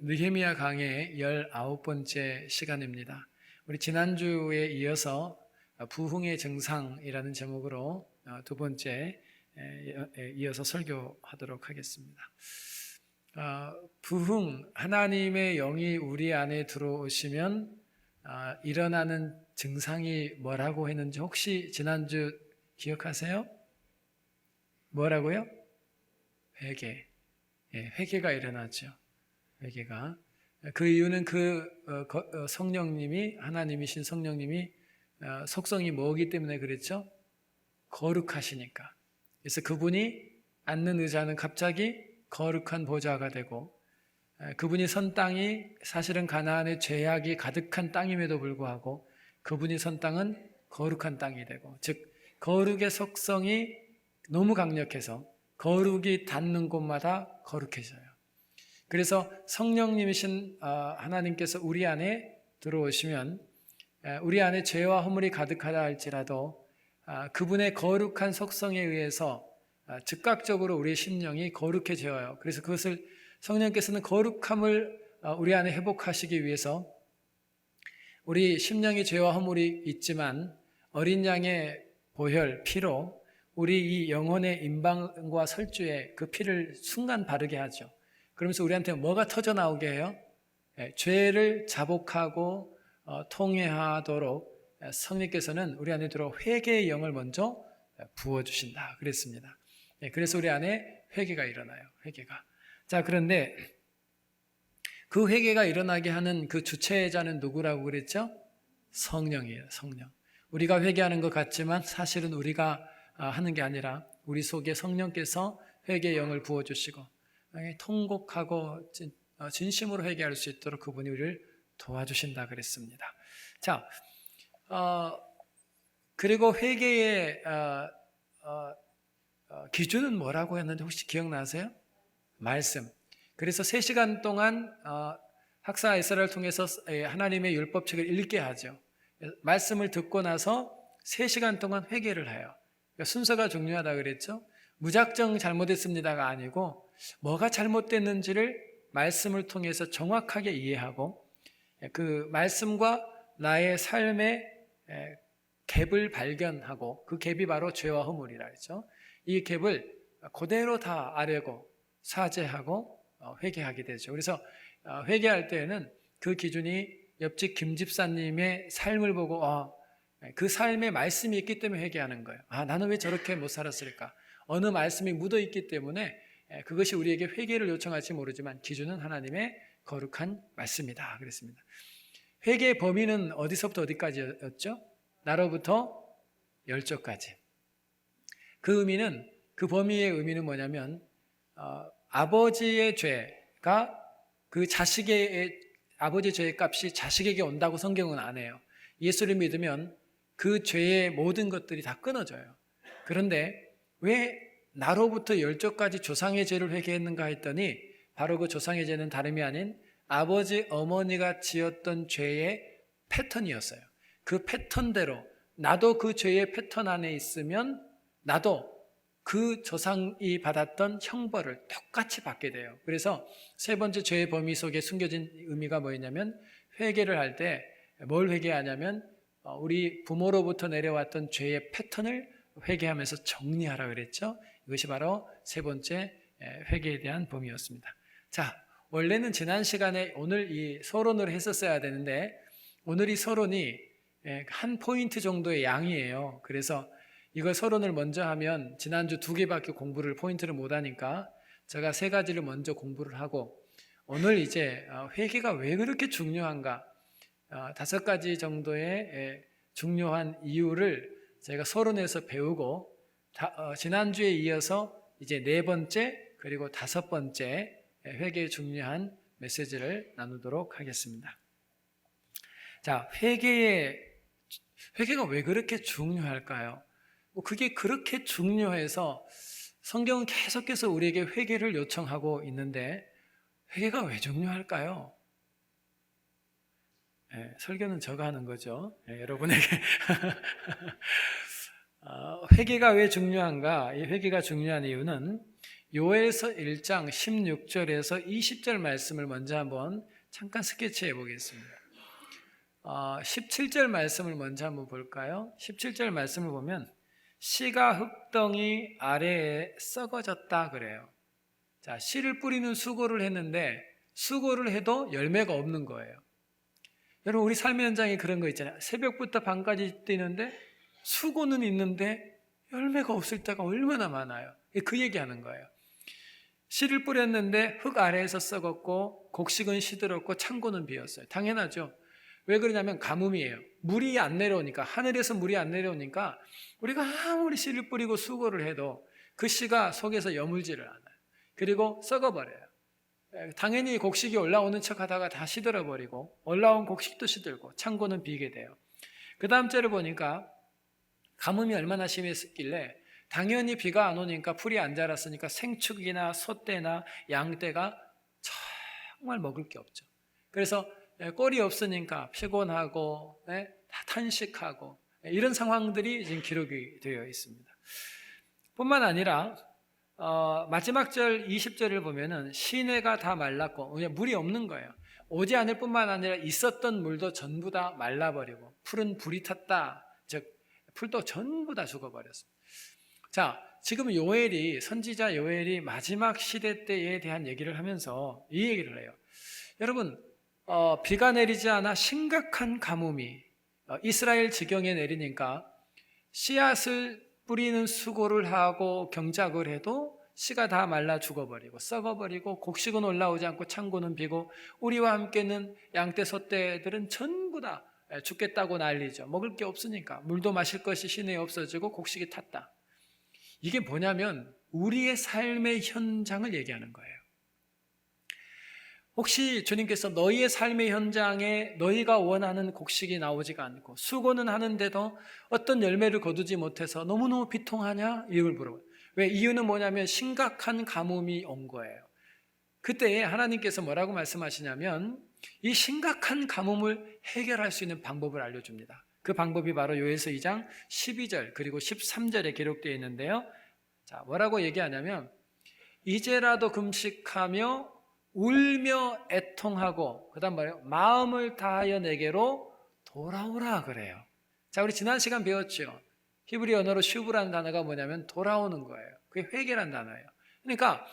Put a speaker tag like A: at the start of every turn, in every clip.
A: 느헤미야 강의 19번째 시간입니다. 우리 지난주에 이어서 부흥의 증상이라는 제목으로 두 번째 이어서 설교하도록 하겠습니다. 부흥, 하나님의 영이 우리 안에 들어오시면 일어나는 증상이 뭐라고 했는지 혹시 지난주 기억하세요? 뭐라고요? 회개. 회개가 일어나죠. 회개가. 그 이유는 성령님이, 하나님이신 성령님이 속성이 뭐기 때문에 그랬죠? 거룩하시니까. 그래서 그분이 앉는 의자는 갑자기 거룩한 보좌가 되고, 그분이 선 땅이 사실은 가나안의 죄악이 가득한 땅임에도 불구하고 그분이 선 땅은 거룩한 땅이 되고, 즉 거룩의 속성이 너무 강력해서 거룩이 닿는 곳마다 거룩해져요. 그래서 성령님이신 하나님께서 우리 안에 들어오시면 우리 안에 죄와 허물이 가득하다 할지라도 그분의 거룩한 속성에 의해서 즉각적으로 우리의 심령이 거룩해져요. 그래서 그것을 성령께서는 거룩함을 우리 안에 회복하시기 위해서 우리 심령의 죄와 허물이 있지만 어린 양의 보혈, 피로 우리 이 영혼의 임방과 설주에 그 피를 순간 바르게 하죠. 그러면서 우리한테 뭐가 터져나오게 해요? 죄를 자복하고 통회하도록 성령께서는 우리 안에 들어 회개의 영을 먼저 부어주신다 그랬습니다. 그래서 우리 안에 회개가 일어나요. 회개가. 자, 그런데 그 회개가 일어나게 하는 그 주체자는 누구라고 그랬죠? 성령이에요. 성령. 우리가 회개하는 것 같지만 사실은 우리가 하는 게 아니라 우리 속에 성령께서 회개의 영을 부어주시고 통곡하고 진심으로 회개할 수 있도록 그분이 우리를 도와주신다 그랬습니다. 자, 그리고 회개의 기준은 뭐라고 했는데 혹시 기억나세요? 말씀. 그래서 3시간 동안 학사 에스라를 통해서 하나님의 율법책을 읽게 하죠. 말씀을 듣고 나서 3시간 동안 회개를 해요. 그러니까 순서가 중요하다 그랬죠. 무작정 잘못했습니다가 아니고 뭐가 잘못됐는지를 말씀을 통해서 정확하게 이해하고 그 말씀과 나의 삶의 갭을 발견하고 그 갭이 바로 죄와 허물이라 했죠. 이 갭을 그대로 다 아뢰고 사죄하고 회개하게 되죠. 그래서 회개할 때에는 그 기준이 옆집 김 집사님의 삶을 보고 그 삶에 말씀이 있기 때문에 회개하는 거예요. 나는 왜 저렇게 못 살았을까? 어느 말씀이 묻어 있기 때문에 그것이 우리에게 회개를 요청할지 모르지만 기준은 하나님의 거룩한 말씀이다 그랬습니다. 회개의 범위는 어디서부터 어디까지였죠? 나로부터 열조까지. 그 의미는, 그 범위의 의미는 뭐냐면 아버지의 죄가 그 아버지의 죄의 값이 자식에게 온다고 성경은 안 해요. 예수를 믿으면 그 죄의 모든 것들이 다 끊어져요. 그런데 왜 나로부터 열조까지 조상의 죄를 회개했는가 했더니 바로 그 조상의 죄는 다름이 아닌 아버지 어머니가 지었던 죄의 패턴이었어요. 그 패턴대로 나도 그 죄의 패턴 안에 있으면 나도 그 조상이 받았던 형벌을 똑같이 받게 돼요. 그래서 세 번째 죄의 범위 속에 숨겨진 의미가 뭐였냐면 회개를 할 때 뭘 회개하냐면 우리 부모로부터 내려왔던 죄의 패턴을 회개하면서 정리하라 그랬죠. 이것이 바로 세 번째 회개에 대한 범위였습니다. 자, 원래는 지난 시간에 오늘 이 서론을 했었어야 되는데 오늘 이 서론이 한 포인트 정도의 양이에요. 그래서 이거 서론을 먼저 하면 지난주 2개밖에 포인트를 못 하니까 제가 3가지를 먼저 공부를 하고 오늘 이제 회개가 왜 그렇게 중요한가 5가지 정도의 중요한 이유를 제가 서론에서 배우고 지난주에 이어서 이제 4번째 그리고 5번째 회개의 중요한 메시지를 나누도록 하겠습니다. 자, 회개가 왜 그렇게 중요할까요? 그게 그렇게 중요해서 성경은 계속해서 우리에게 회개를 요청하고 있는데 회개가 왜 중요할까요? 설교는 제가 하는 거죠. 여러분에게 회개가 왜 중요한가? 이 회개가 중요한 이유는 요엘서 1장 16절에서 20절 말씀을 먼저 한번 잠깐 스케치해 보겠습니다. 17절 말씀을 먼저 한번 볼까요? 17절 말씀을 보면 씨가 흙덩이 아래에 썩어졌다 그래요. 자, 씨를 뿌리는 수고를 했는데 수고를 해도 열매가 없는 거예요. 여러분, 우리 삶의 현장에 그런 거 있잖아요. 새벽부터 밤까지 뛰는데 수고는 있는데 열매가 없을 때가 얼마나 많아요. 그 얘기하는 거예요. 씨를 뿌렸는데 흙 아래에서 썩었고 곡식은 시들었고 창고는 비었어요. 당연하죠. 왜 그러냐면 가뭄이에요. 물이 안 내려오니까, 하늘에서 물이 안 내려오니까 우리가 아무리 씨를 뿌리고 수고를 해도 그 씨가 속에서 여물지를 않아요. 그리고 썩어버려요. 당연히 곡식이 올라오는 척 하다가 다 시들어버리고 올라온 곡식도 시들고 창고는 비게 돼요. 그 다음 절을 보니까 가뭄이 얼마나 심했길래 당연히 비가 안 오니까 풀이 안 자랐으니까 생축이나 소떼나 양떼가 정말 먹을 게 없죠. 그래서 꼴이 없으니까 피곤하고 다 탄식하고 이런 상황들이 지금 기록이 되어 있습니다. 뿐만 아니라 마지막 절 20절을 보면은 시내가 다 말랐고 물이 없는 거예요. 오지 않을 뿐만 아니라 있었던 물도 전부 다 말라버리고 풀은 불이 탔다. 즉 풀도 전부 다 죽어버렸습니다. 자, 지금 선지자 요엘이 마지막 시대 때에 대한 얘기를 하면서 이 얘기를 해요. 여러분, 비가 내리지 않아 심각한 가뭄이 이스라엘 지경에 내리니까 씨앗을 뿌리는 수고를 하고 경작을 해도 씨가 다 말라 죽어버리고 썩어버리고 곡식은 올라오지 않고 창고는 비고 우리와 함께는 양떼 소떼들은 전부 다 죽겠다고 난리죠. 먹을 게 없으니까 물도 마실 것이 시내에 없어지고 곡식이 탔다. 이게 뭐냐면 우리의 삶의 현장을 얘기하는 거예요. 혹시 주님께서 너희의 삶의 현장에 너희가 원하는 곡식이 나오지가 않고 수고는 하는데도 어떤 열매를 거두지 못해서 너무너무 비통하냐? 이걸 물어봐요. 왜? 이유는 뭐냐면 심각한 가뭄이 온 거예요. 그때 하나님께서 뭐라고 말씀하시냐면 이 심각한 가뭄을 해결할 수 있는 방법을 알려줍니다. 그 방법이 바로 요엘서 2장 12절 그리고 13절에 기록되어 있는데요. 자, 뭐라고 얘기하냐면 이제라도 금식하며 울며 애통하고 그 다음 뭐예요? 마음을 다하여 내게로 돌아오라 그래요. 자, 우리 지난 시간 배웠죠. 히브리 언어로 슈브라는 단어가 뭐냐면 돌아오는 거예요. 그게 회개란 단어예요. 그러니까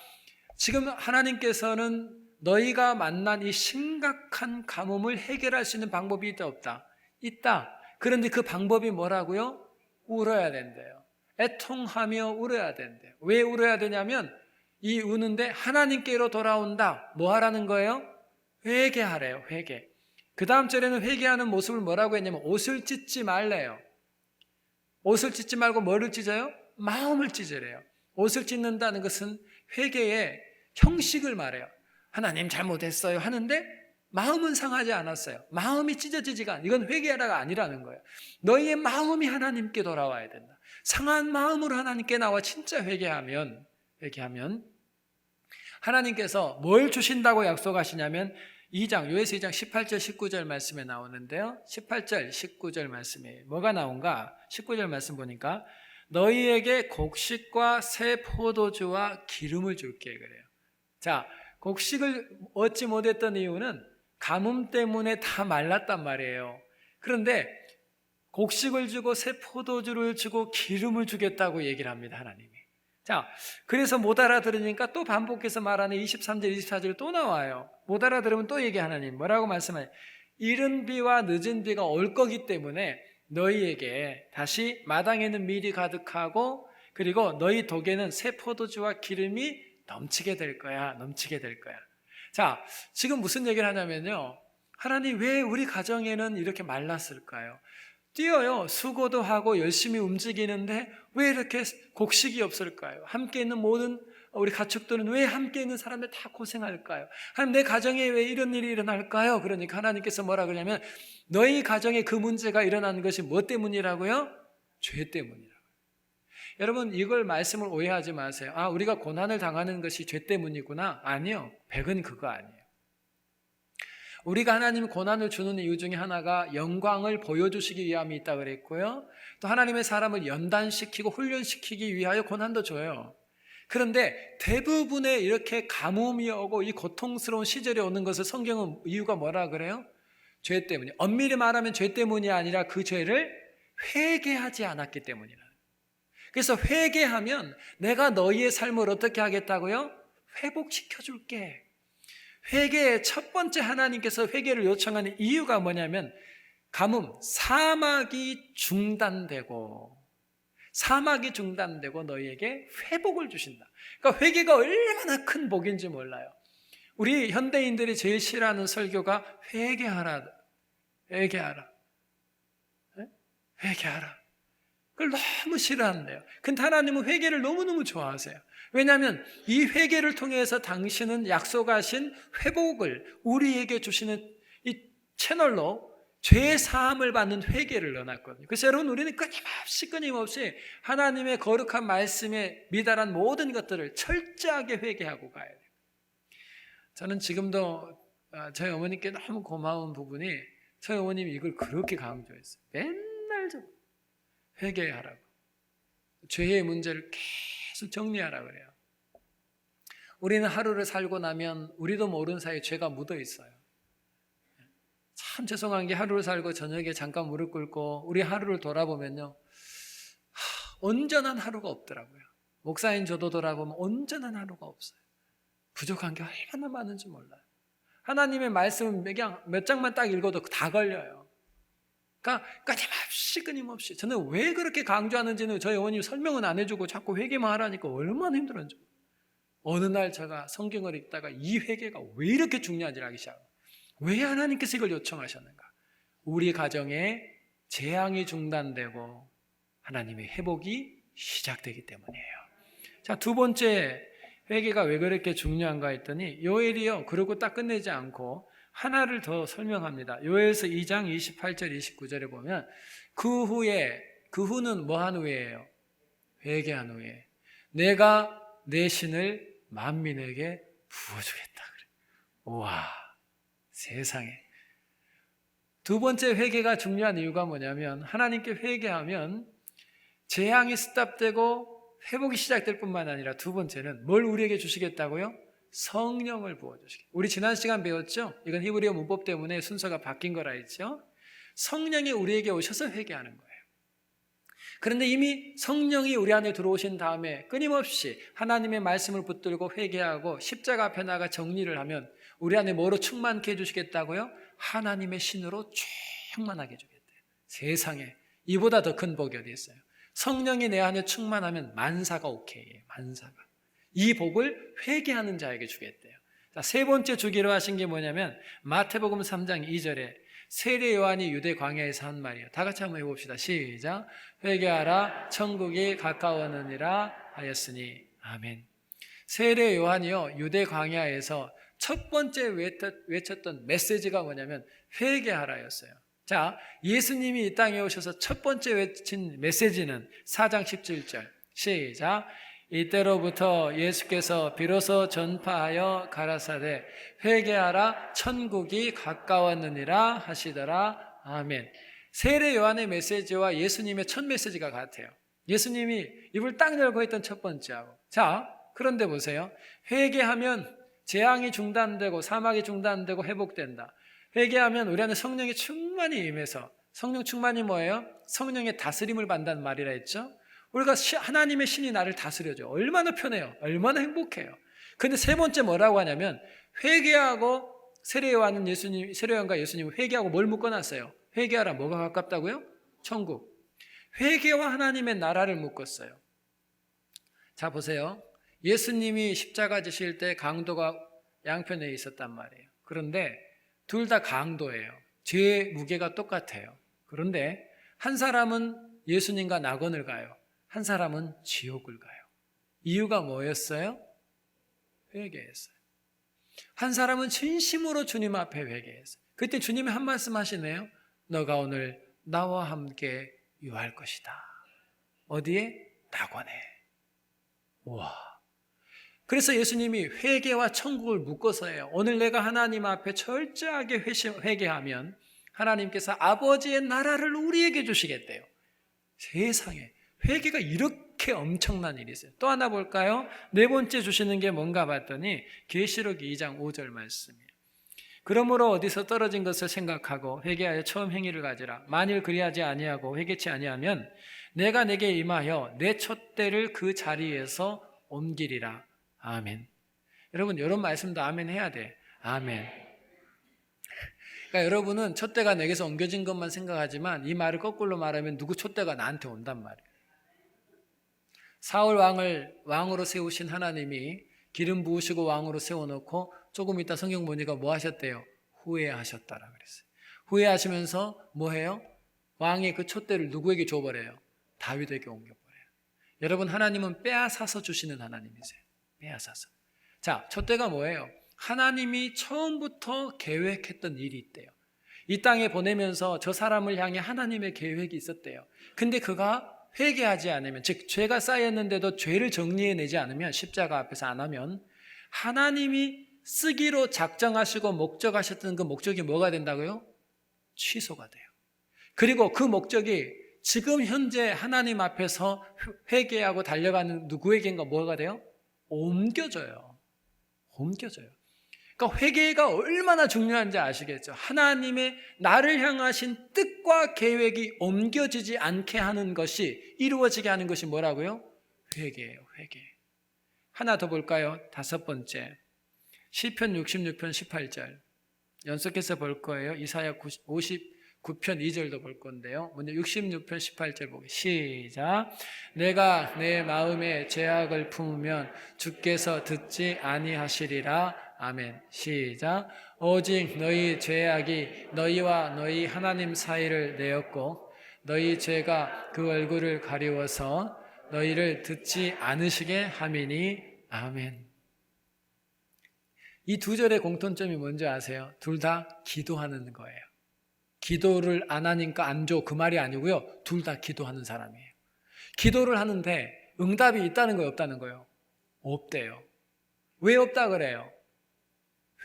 A: 지금 하나님께서는 너희가 만난 이 심각한 가뭄을 해결할 수 있는 방법이 있다 없다? 있다. 그런데 그 방법이 뭐라고요? 울어야 된대요. 애통하며 울어야 된대요. 왜 울어야 되냐면 이 우는데 하나님께로 돌아온다. 뭐 하라는 거예요? 회개하래요. 회개. 그 다음 절에는 회개하는 모습을 뭐라고 했냐면 옷을 찢지 말래요. 옷을 찢지 말고 뭐를 찢어요? 마음을 찢으래요. 옷을 찢는다는 것은 회개의 형식을 말해요. 하나님 잘못했어요 하는데 마음은 상하지 않았어요. 마음이 찢어지지가 않아요. 이건 회개하라가 아니라는 거예요. 너희의 마음이 하나님께 돌아와야 된다. 상한 마음으로 하나님께 나와 진짜 회개하면 하나님께서 뭘 주신다고 약속하시냐면 요엘서 2장 18절 19절 말씀에 나오는데요. 18절 19절 말씀에 뭐가 나온가? 19절 말씀 보니까 너희에게 곡식과 새 포도주와 기름을 줄게 그래요. 자, 곡식을 얻지 못했던 이유는 가뭄 때문에 다 말랐단 말이에요. 그런데 곡식을 주고 새 포도주를 주고 기름을 주겠다고 얘기를 합니다, 하나님이. 자, 그래서 못 알아들으니까 또 반복해서 말하는 23절, 24절 또 나와요. 못 알아들으면 또 얘기 하나님 뭐라고 말씀하냐? 이른 비와 늦은 비가 올 거기 때문에 너희에게 다시 마당에는 밀이 가득하고 그리고 너희 독에는 새 포도주와 기름이 넘치게 될 거야. 넘치게 될 거야. 자, 지금 무슨 얘기를 하냐면요. 하나님 왜 우리 가정에는 이렇게 말랐을까요? 뛰어요. 수고도 하고 열심히 움직이는데 왜 이렇게 곡식이 없을까요? 함께 있는 모든 우리 가축들은 왜 함께 있는 사람들 다 고생할까요? 하나님 내 가정에 왜 이런 일이 일어날까요? 그러니까 하나님께서 뭐라 그러냐면 너희 가정에 그 문제가 일어나는 것이 뭐 때문이라고요? 죄 때문이라고요. 여러분 이걸 말씀을 오해하지 마세요. 아, 우리가 고난을 당하는 것이 죄 때문이구나. 아니요. 백은 그거 아니에요. 우리가 하나님 고난을 주는 이유 중에 하나가 영광을 보여주시기 위함이 있다고 그랬고요. 또 하나님의 사람을 연단시키고 훈련시키기 위하여 고난도 줘요. 그런데 대부분의 이렇게 가뭄이 오고 이 고통스러운 시절이 오는 것을 성경은 이유가 뭐라 그래요? 죄 때문이에요. 엄밀히 말하면 죄 때문이 아니라 그 죄를 회개하지 않았기 때문이라. 그래서 회개하면 내가 너희의 삶을 어떻게 하겠다고요? 회복시켜줄게. 회개의 첫 번째 하나님께서 회개를 요청하는 이유가 뭐냐면 가뭄, 사막이 중단되고 너희에게 회복을 주신다. 그러니까 회개가 얼마나 큰 복인지 몰라요. 우리 현대인들이 제일 싫어하는 설교가 회개하라. 그걸 너무 싫어한대요. 근데 하나님은 회개를 너무너무 좋아하세요. 왜냐하면 이 회개를 통해서 당신은 약속하신 회복을 우리에게 주시는 이 채널로 죄 사함을 받는 회개를 넣어놨거든요. 그래서 여러분, 우리는 끊임없이 하나님의 거룩한 말씀에 미달한 모든 것들을 철저하게 회개하고 가야 돼요. 저는 지금도 저희 어머님께 너무 고마운 부분이 저희 어머님이 이걸 그렇게 강조했어요. 맨날 좀 회개하라고. 죄의 문제를 계속 정리하라고 그래요. 우리는 하루를 살고 나면 우리도 모르는 사이에 죄가 묻어 있어요. 참 죄송한 게 하루를 살고 저녁에 잠깐 무릎 꿇고 우리 하루를 돌아보면요, 온전한 하루가 없더라고요. 목사인 저도 돌아보면 온전한 하루가 없어요. 부족한 게 얼마나 많은지 몰라요. 하나님의 말씀은 그냥 몇 장만 딱 읽어도 다 걸려요. 그러니까 끊임없이 저는 왜 그렇게 강조하는지는 저희 어머님이 설명은 안 해주고 자꾸 회개만 하라니까 얼마나 힘들었는지. 어느 날 제가 성경을 읽다가 이 회개가 왜 이렇게 중요한지를 알기 시작해요. 왜 하나님께서 이걸 요청하셨는가? 우리 가정에 재앙이 중단되고 하나님의 회복이 시작되기 때문이에요. 자, 두 번째 회개가 왜 그렇게 중요한가 했더니 요엘이요, 그러고 딱 끝내지 않고 하나를 더 설명합니다. 요엘서 2장 28절 29절에 보면 그 후는 뭐 한 후에요? 회개한 후에 내가 내 신을 만민에게 부어주겠다 그래. 우와, 세상에. 두 번째 회개가 중요한 이유가 뭐냐면 하나님께 회개하면 재앙이 스탑되고 회복이 시작될 뿐만 아니라 두 번째는 뭘 우리에게 주시겠다고요? 성령을 부어주시겠다. 우리 지난 시간 배웠죠? 이건 히브리어 문법 때문에 순서가 바뀐 거라 했죠? 성령이 우리에게 오셔서 회개하는 거예요. 그런데 이미 성령이 우리 안에 들어오신 다음에 끊임없이 하나님의 말씀을 붙들고 회개하고 십자가 앞에 나가 정리를 하면 우리 안에 뭐로 충만케 해주시겠다고요? 하나님의 신으로 충만하게 해주겠대요. 세상에 이보다 더 큰 복이 어디 있어요? 성령이 내 안에 충만하면 만사가 오케이예요. 만사가. 이 복을 회개하는 자에게 주겠대요. 자, 세 번째 주기로 하신 게 뭐냐면 마태복음 3장 2절에 세례 요한이 유대 광야에서 한 말이에요. 다 같이 한번 해봅시다. 시작. 회개하라 천국이 가까웠느니라 하였으니. 아멘. 세례 요한이요, 유대 광야에서 첫 번째 외쳤던 메시지가 뭐냐면 회개하라였어요. 자, 예수님이 이 땅에 오셔서 첫 번째 외친 메시지는 4장 17절 시작. 이때로부터 예수께서 비로소 전파하여 가라사대 회개하라 천국이 가까웠느니라 하시더라. 아멘. 세례 요한의 메시지와 예수님의 첫 메시지가 같아요. 예수님이 입을 딱 열고 했던 첫 번째하고. 자, 그런데 보세요. 회개하면 재앙이 중단되고 사막이 중단되고 회복된다. 회개하면 우리 안에 성령의 충만이 임해서, 성령 충만이 뭐예요? 성령의 다스림을 받는다는 말이라 했죠. 우리가 하나님의 신이 나를 다스려줘. 얼마나 편해요. 얼마나 행복해요. 근데 세 번째 뭐라고 하냐면 회개하고 세례 요한과 예수님은 회개하고 뭘 묶어놨어요? 회개하라. 뭐가 가깝다고요? 천국. 회개와 하나님의 나라를 묶었어요. 자, 보세요. 예수님이 십자가 지실 때 강도가 양편에 있었단 말이에요. 그런데 둘 다 강도예요. 죄의 무게가 똑같아요. 그런데 한 사람은 예수님과 낙원을 가요. 한 사람은 지옥을 가요. 이유가 뭐였어요? 회개했어요. 한 사람은 진심으로 주님 앞에 회개했어요. 그때 주님이 한 말씀 하시네요. 너가 오늘 나와 함께 유할 것이다. 어디에? 낙원에. 우와. 그래서 예수님이 회개와 천국을 묶어서 해요. 오늘 내가 하나님 앞에 철저하게 회개하면 하나님께서 아버지의 나라를 우리에게 주시겠대요. 세상에 회개가 이렇게 그렇게 엄청난 일이 있어요. 또 하나 볼까요? 네 번째 주시는 게 뭔가 봤더니 계시록 2장 5절 말씀이에요. 그러므로 어디서 떨어진 것을 생각하고 회개하여 처음 행위를 가지라. 만일 그리하지 아니하고 회개치 아니하면 내가 내게 임하여 내 촛대를 그 자리에서 옮기리라. 아멘. 여러분 이런 말씀도 아멘 해야 돼. 아멘. 그러니까 여러분은 촛대가 내게서 옮겨진 것만 생각하지만 이 말을 거꾸로 말하면 누구 촛대가 나한테 온단 말이에요. 사울 왕을 왕으로 세우신 하나님이 기름 부으시고 왕으로 세워놓고 조금 있다 성경 보니까 뭐 하셨대요? 후회하셨다라 그랬어요. 후회하시면서 뭐 해요? 왕이 그 촛대를 누구에게 줘버려요? 다윗에게 옮겨버려요. 여러분 하나님은 빼앗아서 주시는 하나님이세요. 빼앗아서. 자, 촛대가 뭐예요? 하나님이 처음부터 계획했던 일이 있대요. 이 땅에 보내면서 저 사람을 향해 하나님의 계획이 있었대요. 근데 그가 회개하지 않으면, 즉 죄가 쌓였는데도 죄를 정리해내지 않으면, 십자가 앞에서 안 하면 하나님이 쓰기로 작정하시고 목적하셨던 그 목적이 뭐가 된다고요? 취소가 돼요. 그리고 그 목적이 지금 현재 하나님 앞에서 회개하고 달려가는 누구에게인가 뭐가 돼요? 옮겨져요. 옮겨져요. 그러니까 회개가 얼마나 중요한지 아시겠죠? 하나님의 나를 향하신 뜻과 계획이 옮겨지지 않게 하는 것이, 이루어지게 하는 것이 뭐라고요? 회개예요. 회개. 하나 더 볼까요? 다섯 번째, 시편 66편 18절 연속해서 볼 거예요. 이사야 59편 2절도 볼 건데요. 먼저 66편 18절 보기 시작. 내가 내 마음에 죄악을 품으면 주께서 듣지 아니하시리라. 아멘. 시작. 오직 너희 죄악이 너희와 너희 하나님 사이를 내었고 너희 죄가 그 얼굴을 가리워서 너희를 듣지 않으시게 함이니. 아멘. 이 두 절의 공통점이 뭔지 아세요? 둘 다 기도하는 거예요. 기도를 안 하니까 안 줘, 그 말이 아니고요. 둘 다 기도하는 사람이에요. 기도를 하는데 응답이 있다는 거예요, 없다는 거예요? 없대요. 왜 없다 그래요?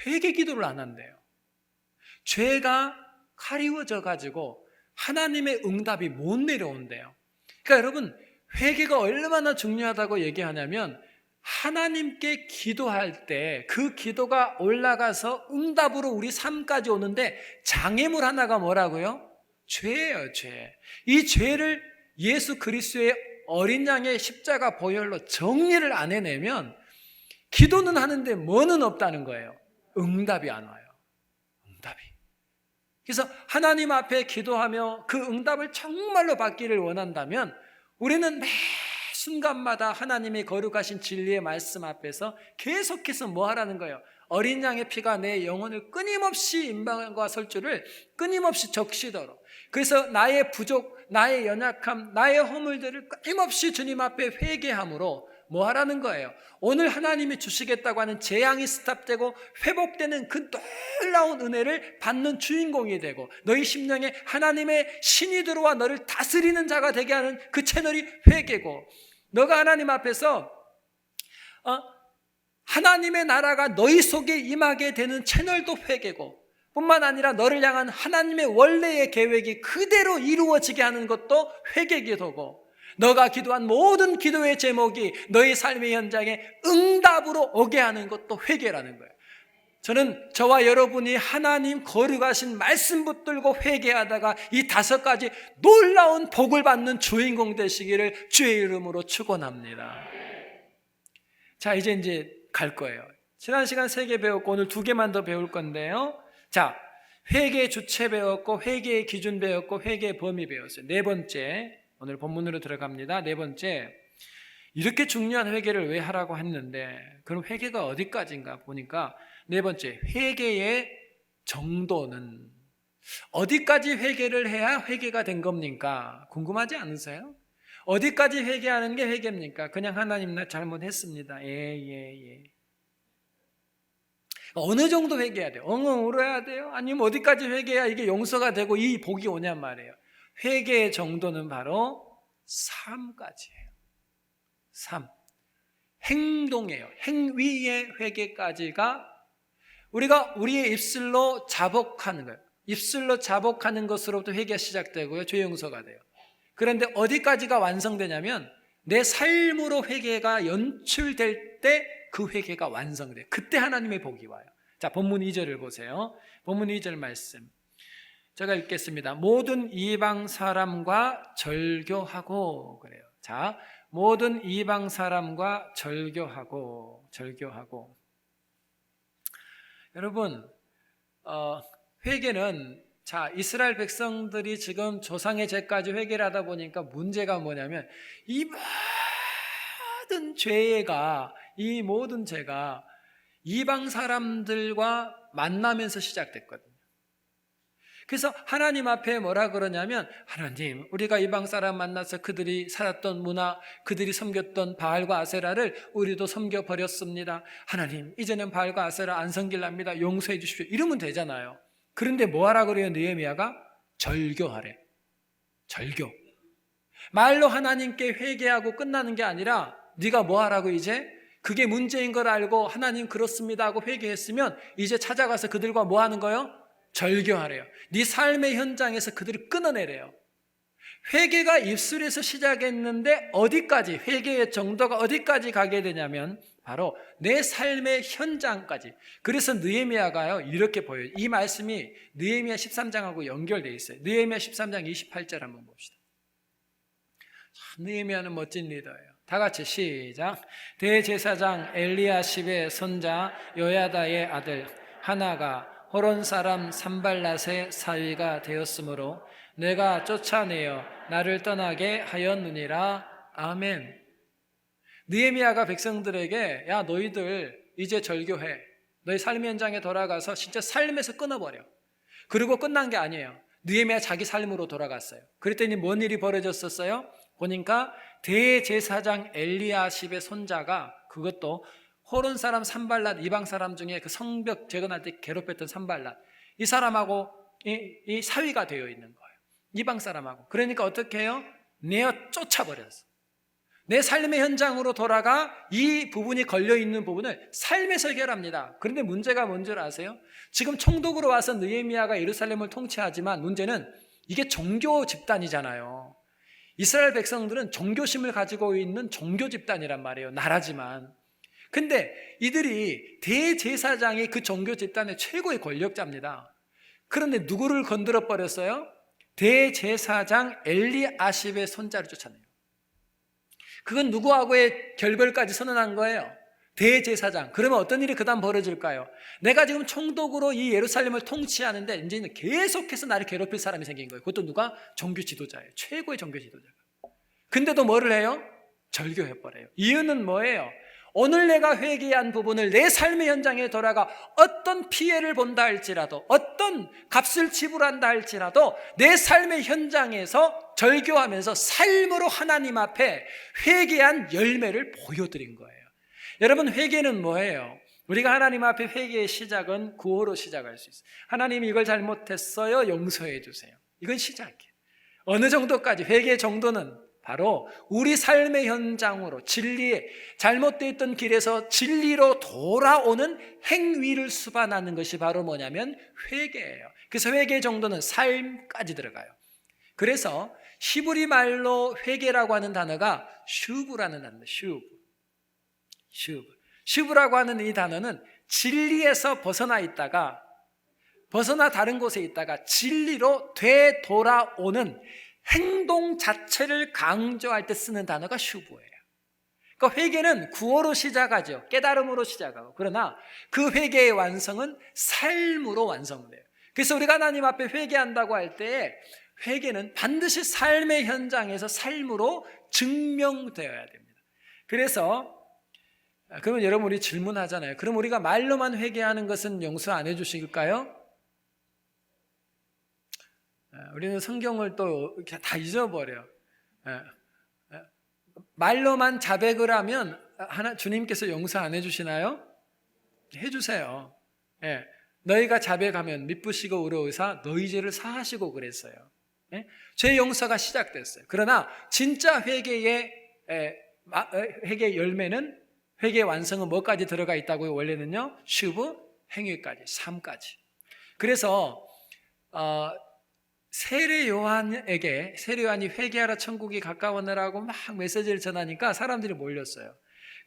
A: 회개 기도를 안 한대요. 죄가 가리워져 가지고 하나님의 응답이 못 내려온대요. 그러니까 여러분, 회개가 얼마나 중요하다고 얘기하냐면 하나님께 기도할 때 그 기도가 올라가서 응답으로 우리 삶까지 오는데 장애물 하나가 뭐라고요? 죄예요, 죄. 이 죄를 예수 그리스도의 어린 양의 십자가 보혈로 정리를 안 해내면 기도는 하는데 뭐는 없다는 거예요. 응답이 안 와요. 응답이. 그래서 하나님 앞에 기도하며 그 응답을 정말로 받기를 원한다면 우리는 매 순간마다 하나님의 거룩하신 진리의 말씀 앞에서 계속해서 뭐 하라는 거예요? 어린 양의 피가 내 영혼을 끊임없이 임방과 설주를 끊임없이 적시도록, 그래서 나의 부족, 나의 연약함, 나의 허물들을 끊임없이 주님 앞에 회개함으로 뭐 하라는 거예요? 오늘 하나님이 주시겠다고 하는 재앙이 스탑되고 회복되는 그 놀라운 은혜를 받는 주인공이 되고 너희 심령에 하나님의 신이 들어와 너를 다스리는 자가 되게 하는 그 채널이 회개고, 너가 하나님 앞에서 하나님의 나라가 너희 속에 임하게 되는 채널도 회개고, 뿐만 아니라 너를 향한 하나님의 원래의 계획이 그대로 이루어지게 하는 것도 회개 기도고, 너가 기도한 모든 기도의 제목이 너의 삶의 현장에 응답으로 오게 하는 것도 회개라는 거예요. 저는 저와 여러분이 하나님 거룩하신 말씀 붙들고 회개하다가 이 다섯 가지 놀라운 복을 받는 주인공 되시기를 주의 이름으로 축원합니다. 자, 이제 갈 거예요. 지난 시간 3개 배웠고 오늘 2개만 더 배울 건데요. 자, 회개의 주체 배웠고 회개의 기준 배웠고 회개의 범위 배웠어요. 네 번째, 오늘 본문으로 들어갑니다. 네 번째, 이렇게 중요한 회개를 왜 하라고 했는데 그럼 회개가 어디까지인가 보니까 네 번째, 회개의 정도는 어디까지 회개를 해야 회개가 된 겁니까? 궁금하지 않으세요? 어디까지 회개하는 게 회개입니까? 그냥 하나님 나 잘못했습니다. 예. 어느 정도 회개해야 돼요? 엉엉 울어야 돼요? 아니면 어디까지 회개해야 이게 용서가 되고 이 복이 오냔 말이에요. 회개의 정도는 바로 삶까지예요. 삶. 행동이에요. 행위의 회개까지가 우리가 우리의 입술로 자복하는 거예요. 입술로 자복하는 것으로부터 회개가 시작되고요. 죄 용서가 돼요. 그런데 어디까지가 완성되냐면 내 삶으로 회개가 연출될 때 그 회개가 완성돼요. 그때 하나님의 복이 와요. 자, 본문 2절을 보세요. 본문 2절 말씀 제가 읽겠습니다. 모든 이방 사람과 절교하고 그래요. 자, 모든 이방 사람과 절교하고. 여러분, 회개는 자, 이스라엘 백성들이 지금 조상의 죄까지 회개를 하다 보니까 문제가 뭐냐면 이 모든 죄가 이방 사람들과 만나면서 시작됐거든요. 그래서 하나님 앞에 뭐라 그러냐면 하나님, 우리가 이방 사람 만나서 그들이 살았던 문화, 그들이 섬겼던 바알과 아세라를 우리도 섬겨버렸습니다. 하나님, 이제는 바알과 아세라 안 섬길랍니다. 용서해 주십시오. 이러면 되잖아요. 그런데 뭐하라 그래요? 느헤미야가 절교하래. 절교. 말로 하나님께 회개하고 끝나는 게 아니라 네가 뭐하라고 이제? 그게 문제인 걸 알고 하나님 그렇습니다 하고 회개했으면 이제 찾아가서 그들과 뭐 하는 거예요? 절교하래요. 네 삶의 현장에서 그들을 끊어내래요. 회개가 입술에서 시작했는데 어디까지, 회개의 정도가 어디까지 가게 되냐면 바로 내 삶의 현장까지. 그래서 느헤미야가요 이렇게 보여요. 이 말씀이 느헤미야 13장하고 연결되어 있어요. 느헤미야 13장 28절 한번 봅시다. 느헤미야는 멋진 리더예요. 다 같이 시작. 대제사장 엘리야십의 손자 요야다의 아들 하나가 호론 사람 산발랏의 사위가 되었으므로 내가 쫓아내어 나를 떠나게 하였느니라. 아멘. 느헤미야가 백성들에게 야, 너희들 이제 절교해. 너희 삶의 현장에 돌아가서 진짜 삶에서 끊어버려. 그리고 끝난 게 아니에요. 느헤미야 자기 삶으로 돌아갔어요. 그랬더니 뭔 일이 벌어졌었어요? 보니까 대제사장 엘리야십의 손자가, 그것도 호론 사람 산발랏, 이방 사람 중에 그 성벽 재건할 때 괴롭혔던 산발랏, 이 사람하고 이 사위가 되어 있는 거예요. 이방 사람하고. 그러니까 어떻게 해요? 내어 쫓아버렸어. 내 삶의 현장으로 돌아가 이 부분이 걸려있는 부분을 삶에서 해결합니다. 그런데 문제가 뭔 줄 아세요? 지금 총독으로 와서 느헤미야가 예루살렘을 통치하지만 문제는 이게 종교 집단이잖아요. 이스라엘 백성들은 종교심을 가지고 있는 종교 집단이란 말이에요. 나라지만. 근데 이들이 대제사장이 그 종교 집단의 최고의 권력자입니다. 그런데 누구를 건드려 버렸어요? 대제사장 엘리야십의 손자를 쫓아내요. 그건 누구하고의 결별까지 선언한 거예요. 대제사장. 그러면 어떤 일이 그 다음 벌어질까요? 내가 지금 총독으로 이 예루살렘을 통치하는데 이제는 계속해서 나를 괴롭힐 사람이 생긴 거예요. 그것도 누가? 종교 지도자예요. 최고의 종교 지도자가. 근데도 뭐를 해요? 절교해버려요. 이유는 뭐예요? 오늘 내가 회개한 부분을 내 삶의 현장에 돌아가 어떤 피해를 본다 할지라도, 어떤 값을 지불한다 할지라도 내 삶의 현장에서 절교하면서 삶으로 하나님 앞에 회개한 열매를 보여드린 거예요. 여러분, 회개는 뭐예요? 우리가 하나님 앞에 회개의 시작은 구호로 시작할 수 있어요. 하나님, 이걸 잘못했어요. 용서해 주세요. 이건 시작이에요. 어느 정도까지? 회개의 정도는 바로 우리 삶의 현장으로, 진리에 잘못되어 있던 길에서 진리로 돌아오는 행위를 수반하는 것이 바로 뭐냐면 회개예요. 그래서 회개의 정도는 삶까지 들어가요. 그래서 히브리 말로 회개라고 하는 단어가 슈브라는 단어예요. 슈브라고 하는 이 단어는 진리에서 벗어나 있다가, 벗어나 다른 곳에 있다가 진리로 되돌아오는 행동 자체를 강조할 때 쓰는 단어가 슈브예요. 그러니까 회개는 구호로 시작하죠. 깨달음으로 시작하고. 그러나 그 회개의 완성은 삶으로 완성돼요. 그래서 우리가 하나님 앞에 회개한다고 할 때 회개는 반드시 삶의 현장에서 삶으로 증명되어야 됩니다. 그래서 그러면 여러분, 우리 질문하잖아요. 그럼 우리가 말로만 회개하는 것은 용서 안 해주실까요? 우리는 성경을 또 다 잊어버려요. 말로만 자백을 하면 주님께서 용서 안 해주시나요? 해주세요. 너희가 자백하면 미쁘시고 의로우사 너희 죄를 사하시고 그랬어요. 죄 용서가 시작됐어요. 그러나 진짜 회개의 열매는, 회개의 완성은 뭐까지 들어가 있다고요? 원래는요, 슈브, 행위까지, 삶까지. 그래서 세례 요한이 회개하라 천국이 가까워내라고 막 메시지를 전하니까 사람들이 몰렸어요.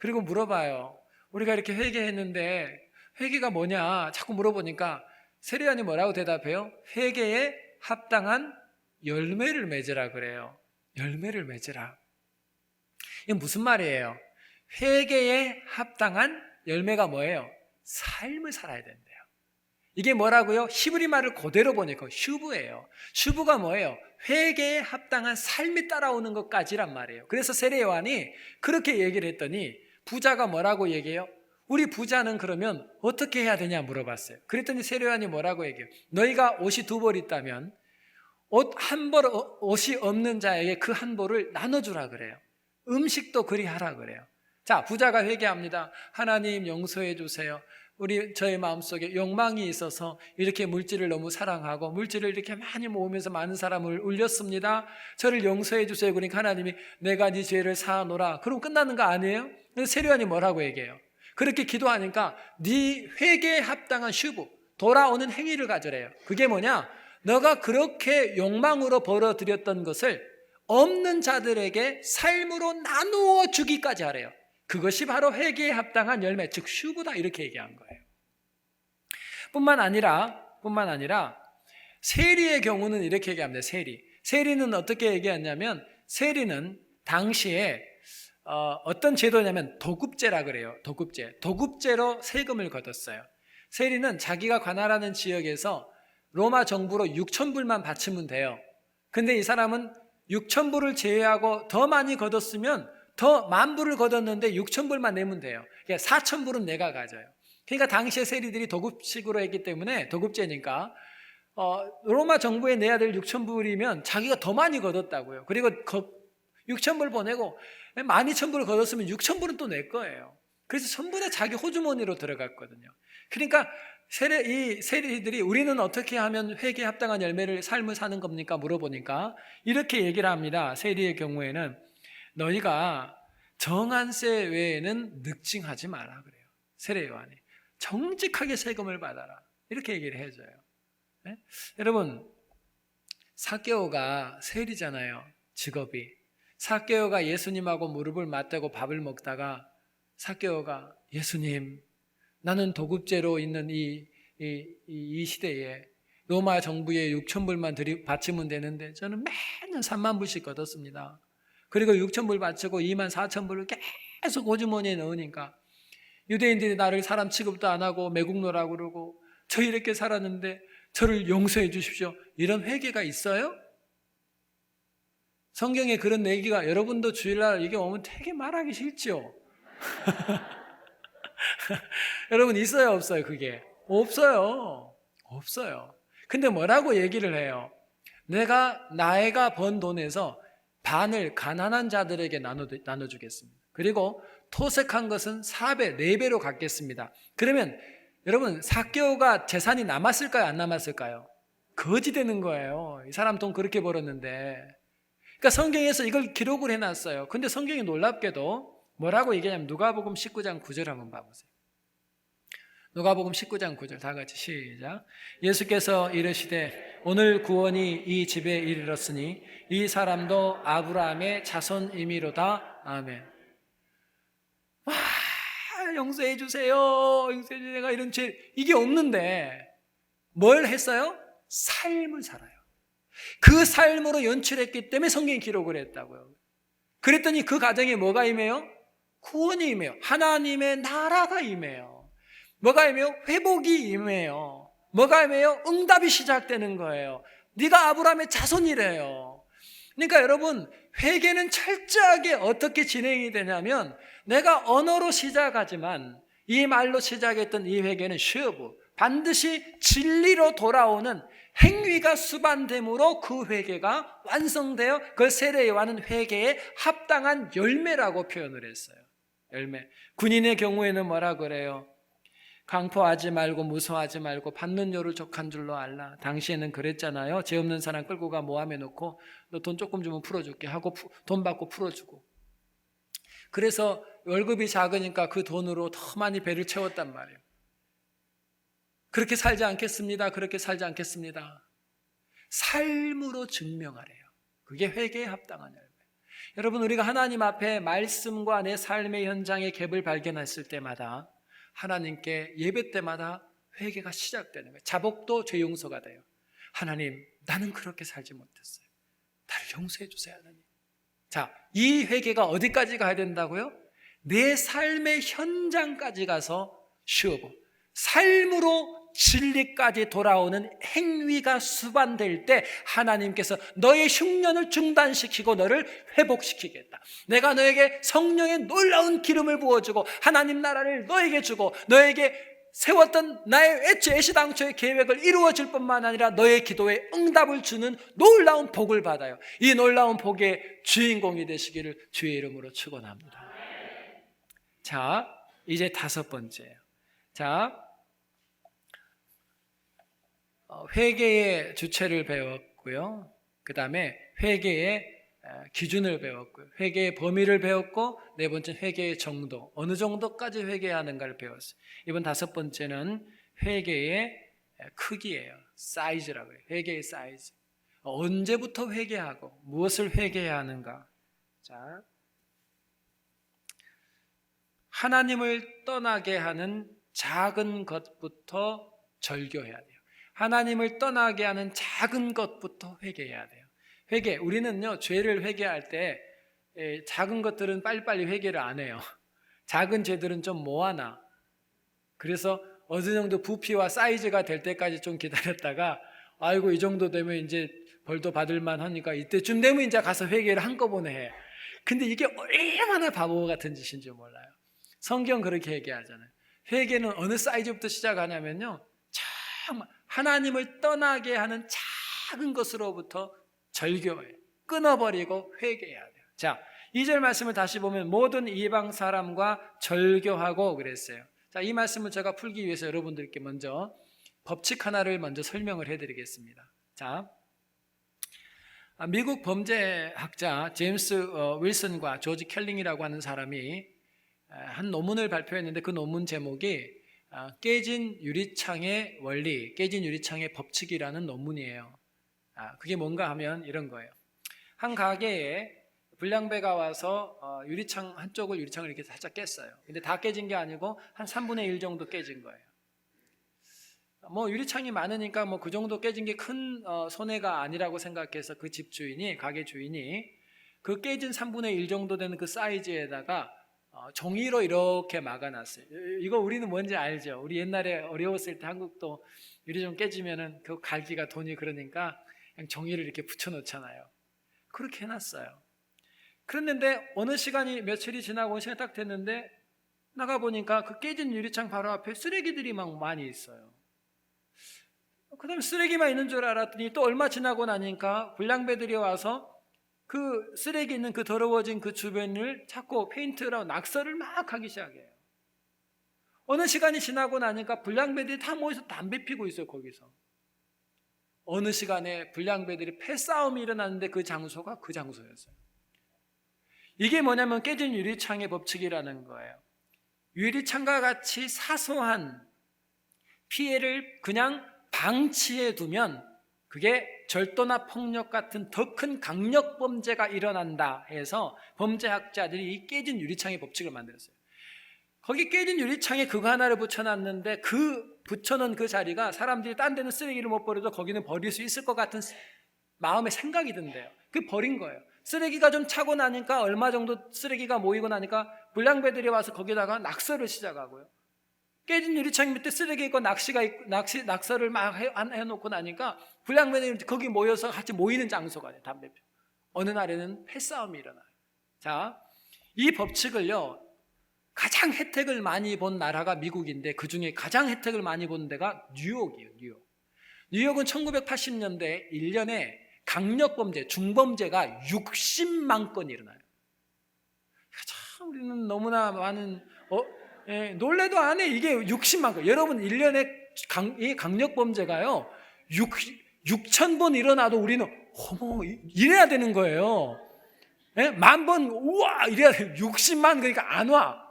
A: 그리고 물어봐요. 우리가 이렇게 회개했는데 회개가 뭐냐 자꾸 물어보니까 세례 요한이 뭐라고 대답해요? 회개에 합당한 열매를 맺으라 그래요. 열매를 맺으라. 이게 무슨 말이에요? 회개에 합당한 열매가 뭐예요? 삶을 살아야 된대요. 이게 뭐라고요? 히브리 말을 그대로 보니까 슈브예요. 슈브가 뭐예요? 회개에 합당한 삶이 따라오는 것까지란 말이에요. 그래서 세례 요한이 그렇게 얘기를 했더니 부자가 뭐라고 얘기해요? 우리 부자는 그러면 어떻게 해야 되냐 물어봤어요. 그랬더니 세례 요한이 뭐라고 얘기해요? 너희가 옷이 2벌 있다면 옷이 없는 자에게 그 한 벌을 나눠주라 그래요. 음식도 그리 하라 그래요. 자, 부자가 회개합니다. 하나님 용서해 주세요. 저의 마음속에 욕망이 있어서 이렇게 물질을 너무 사랑하고 물질을 이렇게 많이 모으면서 많은 사람을 울렸습니다. 저를 용서해 주세요. 그러니까 하나님이 내가 네 죄를 사하노라. 그럼 끝나는 거 아니에요? 세례 요한이 뭐라고 얘기해요? 그렇게 기도하니까 네 회개에 합당한 슈브, 돌아오는 행위를 가져래요. 그게 뭐냐? 너가 그렇게 욕망으로 벌어들였던 것을 없는 자들에게 삶으로 나누어 주기까지 하래요. 그것이 바로 회개에 합당한 열매, 즉 슈브다 이렇게 얘기한 거예요. 뿐만 아니라 세리의 경우는 이렇게 얘기합니다. 세리는 어떻게 얘기했냐면 세리는 당시에 어떤 제도냐면 도급제라 그래요. 도급제로 세금을 걷었어요. 세리는 자기가 관할하는 지역에서 로마 정부로 6,000불만 바치면 돼요. 근데 이 사람은 6,000불을 제외하고 더 많이 걷었으면 더 10,000불을 걷었는데 6,000불만 내면 돼요. 그러니까 4,000불은 내가 가져요. 그러니까 당시에 세리들이 도급식으로 했기 때문에 도급제니까 로마 정부에 내야 될 6,000불이면 자기가 더 많이 걷었다고요. 그리고 6,000불 보내고 12,000불을 걷었으면 6,000불은 또 낼 거예요. 그래서 전부 다 자기 호주머니로 들어갔거든요. 그러니까 이 세리들이 우리는 어떻게 하면 회개에 합당한 열매를 삶을 사는 겁니까? 물어보니까 이렇게 얘기를 합니다. 세리의 경우에는 너희가 정한세 외에는 늑증하지 마라 그래요. 세례 요한이 정직하게 세금을 받아라 이렇게 얘기를 해줘요. 네? 여러분 삭개오가 세리잖아요. 직업이. 삭개오가 예수님하고 무릎을 맞대고 밥을 먹다가 삭개오가 예수님 나는 도급제로 있는 이 시대에 로마 정부에 6,000불만 바치면 되는데 저는 매년 30,000불씩 걷었습니다. 그리고 6,000불 바치고 24,000불을 계속 호주머니에 넣으니까 유대인들이 나를 사람 취급도 안 하고 매국노라고 그러고 저 이렇게 살았는데 저를 용서해 주십시오. 이런 회개가 있어요? 성경에 그런 얘기가 여러분도 주일날 이게 오면 되게 말하기 싫죠? 여러분 있어요 없어요? 그게 없어요. 근데 뭐라고 얘기를 해요? 나이가 번 돈에서 반을 가난한 자들에게 나눠주겠습니다. 그리고 토색한 것은 4배, 4배로 갚겠습니다. 그러면 여러분 삭개오가 재산이 남았을까요? 안 남았을까요? 거지 되는 거예요. 이 사람 돈 그렇게 벌었는데. 그러니까 성경에서 이걸 기록을 해놨어요. 근데 성경이 놀랍게도 뭐라고 얘기하냐면 누가복음 19장 9절 한번 봐보세요. 누가복음 19장 9절 다 같이 시작. 예수께서 이르시되 오늘 구원이 이 집에 이르렀으니 이 사람도 아브라함의 자손이미로다. 아멘. 와, 용서해 주세요. 내가 이런 죄 이게 없는데 뭘 했어요? 삶을 살아요. 그 삶으로 연출했기 때문에 성경이 기록을 했다고요. 그랬더니 그 가정에 뭐가 임해요? 구원이 임해요. 하나님의 나라가 임해요. 뭐가 임해요? 회복이 임해요. 뭐가 임해요? 응답이 시작되는 거예요. 네가 아브라함의 자손이래요. 그러니까 여러분 회개는 철저하게 어떻게 진행이 되냐면 내가 언어로 시작하지만 이 말로 시작했던 이 회개는 슈브 반드시 진리로 돌아오는 행위가 수반됨으로 그 회개가 완성되어 그걸 세례 요한은 회개에 합당한 열매라고 표현을 했어요. 열매. 군인의 경우에는 뭐라 그래요? 강포하지 말고 무서워하지 말고 받는 요를 족한 줄로 알라. 당시에는 그랬잖아요. 죄 없는 사람 끌고 가 모함해 놓고 너 돈 조금 주면 풀어줄게 하고 돈 받고 풀어주고. 그래서 월급이 작으니까 그 돈으로 더 많이 배를 채웠단 말이에요. 그렇게 살지 않겠습니다. 그렇게 살지 않겠습니다. 삶으로 증명하래요. 그게 회개에 합당한 열매. 여러분, 우리가 하나님 앞에 말씀과 내 삶의 현장의 갭을 발견했을 때마다 하나님께 예배 때마다 회개가 시작되는 거예요. 자복도 죄 용서가 돼요. 하나님, 나는 그렇게 살지 못했어요. 나를 용서해 주세요, 하나님. 자, 이 회개가 어디까지 가야 된다고요? 내 삶의 현장까지 가서 쉬어보. 삶으로 진리까지 돌아오는 행위가 수반될 때 하나님께서 너의 흉년을 중단시키고 너를 회복시키겠다. 내가 너에게 성령의 놀라운 기름을 부어주고 하나님 나라를 너에게 주고 너에게 세웠던 나의 애시당초의 계획을 이루어질 뿐만 아니라 너의 기도에 응답을 주는 놀라운 복을 받아요. 이 놀라운 복의 주인공이 되시기를 주의 이름으로 축원합니다. 자, 이제 5번째예요. 자, 회개의 주체를 배웠고요. 그 다음에 회개의 기준을 배웠고요. 회개의 범위를 배웠고, 4번째 회개의 정도, 어느 정도까지 회개하는가를 배웠어요. 이번 5번째는 회개의 크기예요. 사이즈라고 해요. 회개의 사이즈. 언제부터 회개하고 무엇을 회개해야 하는가. 자, 하나님을 떠나게 하는 작은 것부터 절교해야 돼요. 하나님을 떠나게 하는 작은 것부터 회개해야 돼요. 회개, 우리는요 죄를 회개할 때 작은 것들은 빨리빨리 회개를 안 해요. 작은 죄들은 좀 모아놔. 그래서 어느 정도 부피와 사이즈가 될 때까지 좀 기다렸다가 아이고 이 정도 되면 이제 벌도 받을만 하니까 이때쯤 되면 이제 가서 회개를 한꺼번에 해. 근데 이게 얼마나 바보 같은 짓인지 몰라요. 성경 그렇게 얘기하잖아요. 회개는 어느 사이즈부터 시작하냐면요, 참 하나님을 떠나게 하는 작은 것으로부터 절교해요. 끊어버리고 회개해야 돼요. 자, 2절 말씀을 다시 보면 모든 이방 사람과 절교하고 그랬어요. 자, 이 말씀을 제가 풀기 위해서 여러분들께 먼저 법칙 하나를 먼저 설명을 해드리겠습니다. 자, 미국 범죄학자 제임스 윌슨과 조지 켈링이라고 하는 사람이 한 논문을 발표했는데 그 논문 제목이 깨진 유리창의 원리, 깨진 유리창의 법칙이라는 논문이에요. 그게 뭔가 하면 이런 거예요. 한 가게에 불량배가 와서 유리창 한쪽을 유리창을 이렇게 살짝 깼어요. 근데 다 깨진 게 아니고 한 3분의 1 정도 깨진 거예요. 뭐 유리창이 많으니까 뭐 그 정도 깨진 게 큰 손해가 아니라고 생각해서 그 집 주인이, 가게 주인이 그 깨진 3분의 1 정도 되는 그 사이즈에다가 종이로 이렇게 막아놨어요. 이거 우리는 뭔지 알죠? 우리 옛날에 어려웠을 때 한국도 유리 좀 깨지면은 그 갈기가 돈이 그러니까 그냥 종이를 이렇게 붙여놓잖아요. 그렇게 해놨어요. 그랬는데 어느 시간이 며칠이 지나고 어느 시간이 딱 됐는데 나가보니까 그 깨진 유리창 바로 앞에 쓰레기들이 막 많이 있어요. 그 다음에 쓰레기만 있는 줄 알았더니 또 얼마 지나고 나니까 불량배들이 와서 그 쓰레기 있는 그 더러워진 그 주변을 자꾸 페인트랑 낙서를 막 하기 시작해요. 어느 시간이 지나고 나니까 불량배들이 다 모여서 담배 피고 있어요. 거기서 어느 시간에 불량배들이 패싸움이 일어났는데 그 장소가 그 장소였어요. 이게 뭐냐면 깨진 유리창의 법칙이라는 거예요. 유리창과 같이 사소한 피해를 그냥 방치해 두면 그게 절도나 폭력 같은 더 큰 강력 범죄가 일어난다 해서 범죄학자들이 이 깨진 유리창의 법칙을 만들었어요. 거기 깨진 유리창에 그거 하나를 붙여놨는데 그 붙여놓은 그 자리가 사람들이 딴 데는 쓰레기를 못 버려도 거기는 버릴 수 있을 것 같은 마음의 생각이 든대요. 그 버린 거예요. 쓰레기가 좀 차고 나니까 얼마 정도 쓰레기가 모이고 나니까 불량배들이 와서 거기다가 낙서를 시작하고요. 깨진 유리창 밑에 쓰레기 있고 낙서를 막 해놓고 나니까 불량배들이 거기 모여서 같이 모이는 장소가 돼요. 담배 피우고. 어느 날에는 패싸움이 일어나요. 자, 이 법칙을요 가장 혜택을 많이 본 나라가 미국인데 그 중에 가장 혜택을 많이 본 데가 뉴욕이에요. 뉴욕은 1980년대 1년에 강력범죄, 중범죄가 60만 건이 일어나요. 참 우리는 너무나 많은 놀래도 안 해. 이게 60만 건. 여러분 1년에 이 강력범죄가요 6,000번 일어나도 우리는 어머 이래야 되는 거예요. 10,000번 우와 이래야 돼. 60만 그러니까 안 와.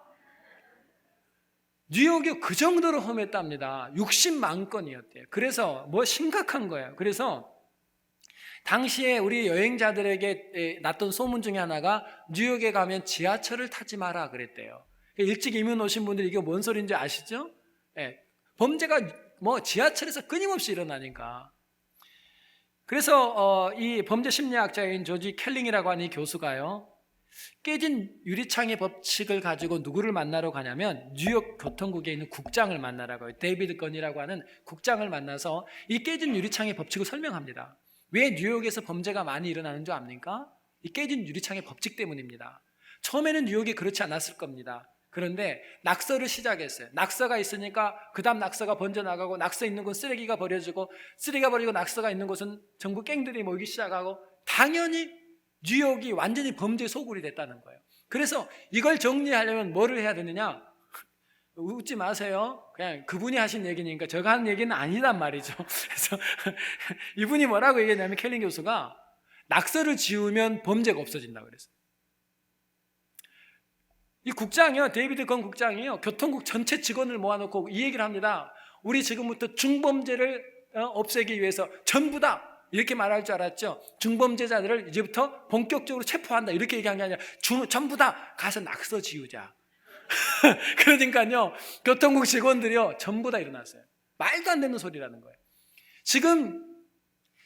A: 뉴욕이 그 정도로 험했답니다. 60만 건이었대요. 그래서 뭐 심각한 거예요. 그래서 당시에 우리 여행자들에게 났던 소문 중에 하나가 뉴욕에 가면 지하철을 타지 마라 그랬대요. 일찍 이민 오신 분들이 이게 뭔 소리인지 아시죠? 예, 범죄가 뭐 지하철에서 끊임없이 일어나니까. 그래서 이 범죄 심리학자인 조지 켈링이라고 하는 이 교수가요, 깨진 유리창의 법칙을 가지고 누구를 만나러 가냐면 뉴욕 교통국에 있는 국장을 만나라고 해요. 데이비드 건이라고 하는 국장을 만나서 이 깨진 유리창의 법칙을 설명합니다. 왜 뉴욕에서 범죄가 많이 일어나는 줄 압니까? 이 깨진 유리창의 법칙 때문입니다. 처음에는 뉴욕이 그렇지 않았을 겁니다. 그런데 낙서를 시작했어요. 낙서가 있으니까 그 다음 낙서가 번져나가고, 낙서 있는 곳 쓰레기가 버려지고, 쓰레기가 버리고 낙서가 있는 곳은 전부 갱들이 모이기 시작하고, 당연히 뉴욕이 완전히 범죄 소굴이 됐다는 거예요. 그래서 이걸 정리하려면 뭐를 해야 되느냐? 웃지 마세요. 그냥 그분이 하신 얘기니까 제가 하는 얘기는 아니란 말이죠. 그래서 이분이 뭐라고 얘기했냐면, 켈링 교수가 낙서를 지우면 범죄가 없어진다고 그랬어요. 이 국장이요, 데이비드 건 국장이요, 교통국 전체 직원을 모아놓고 이 얘기를 합니다. 우리 지금부터 중범죄를 없애기 위해서 전부 다, 이렇게 말할 줄 알았죠. 중범죄자들을 이제부터 본격적으로 체포한다, 이렇게 얘기한 게 아니라 전부 다 가서 낙서 지우자. 그러니까요, 교통국 직원들이요 전부 다 일어났어요. 말도 안 되는 소리라는 거예요. 지금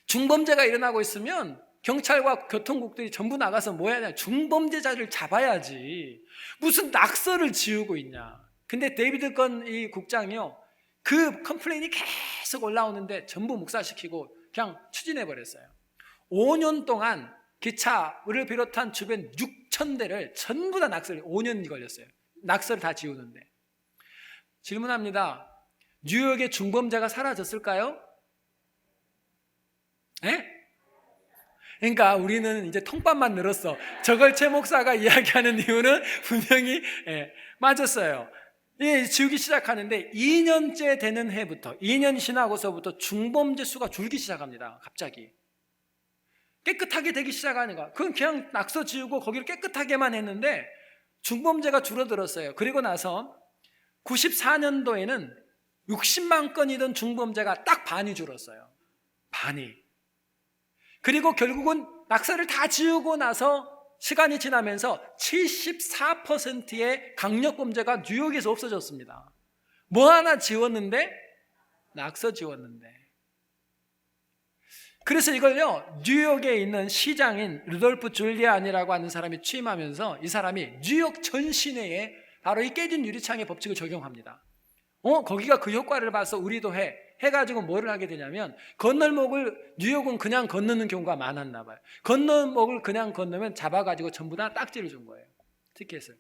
A: 중범죄가 일어나고 있으면 경찰과 교통국들이 전부 나가서 뭐 해야 되냐, 중범죄자를 잡아야지 무슨 낙서를 지우고 있냐. 근데 데이비드 건 이 국장이요, 그 컴플레인이 계속 올라오는데 전부 묵살시키고 그냥 추진해버렸어요. 5년 동안 기차를 비롯한 주변 6,000대를 전부 다 낙서를, 5년이 걸렸어요. 낙서를 다 지우는데. 질문합니다. 뉴욕의 중범죄가 사라졌을까요? 예? 그러니까 우리는 이제 통밥만 늘었어. 저걸 최 목사가 이야기하는 이유는 분명히 맞았어요. 지우기 시작하는데 2년째 되는 해부터, 2년 지나고서부터 중범죄 수가 줄기 시작합니다. 갑자기 깨끗하게 되기 시작하는 거야. 그건 그냥 낙서 지우고 거기를 깨끗하게만 했는데 중범죄가 줄어들었어요. 그리고 나서 94년도에는 60만 건이던 중범죄가 딱 반이 줄었어요. 반이. 그리고 결국은 낙서를 다 지우고 나서 시간이 지나면서 74%의 강력범죄가 뉴욕에서 없어졌습니다. 뭐 하나 지웠는데? 낙서 지웠는데. 그래서 이걸요, 뉴욕에 있는 시장인 루돌프 줄리안이라고 하는 사람이 취임하면서 이 사람이 뉴욕 전 시내에 바로 이 깨진 유리창의 법칙을 적용합니다. 거기가 그 효과를 봐서 우리도 해가지고 뭐를 하게 되냐면, 건널목을, 뉴욕은 그냥 건너는 경우가 많았나 봐요. 건널목을 그냥 건너면 잡아가지고 전부 다 딱지를 준 거예요. 티켓을.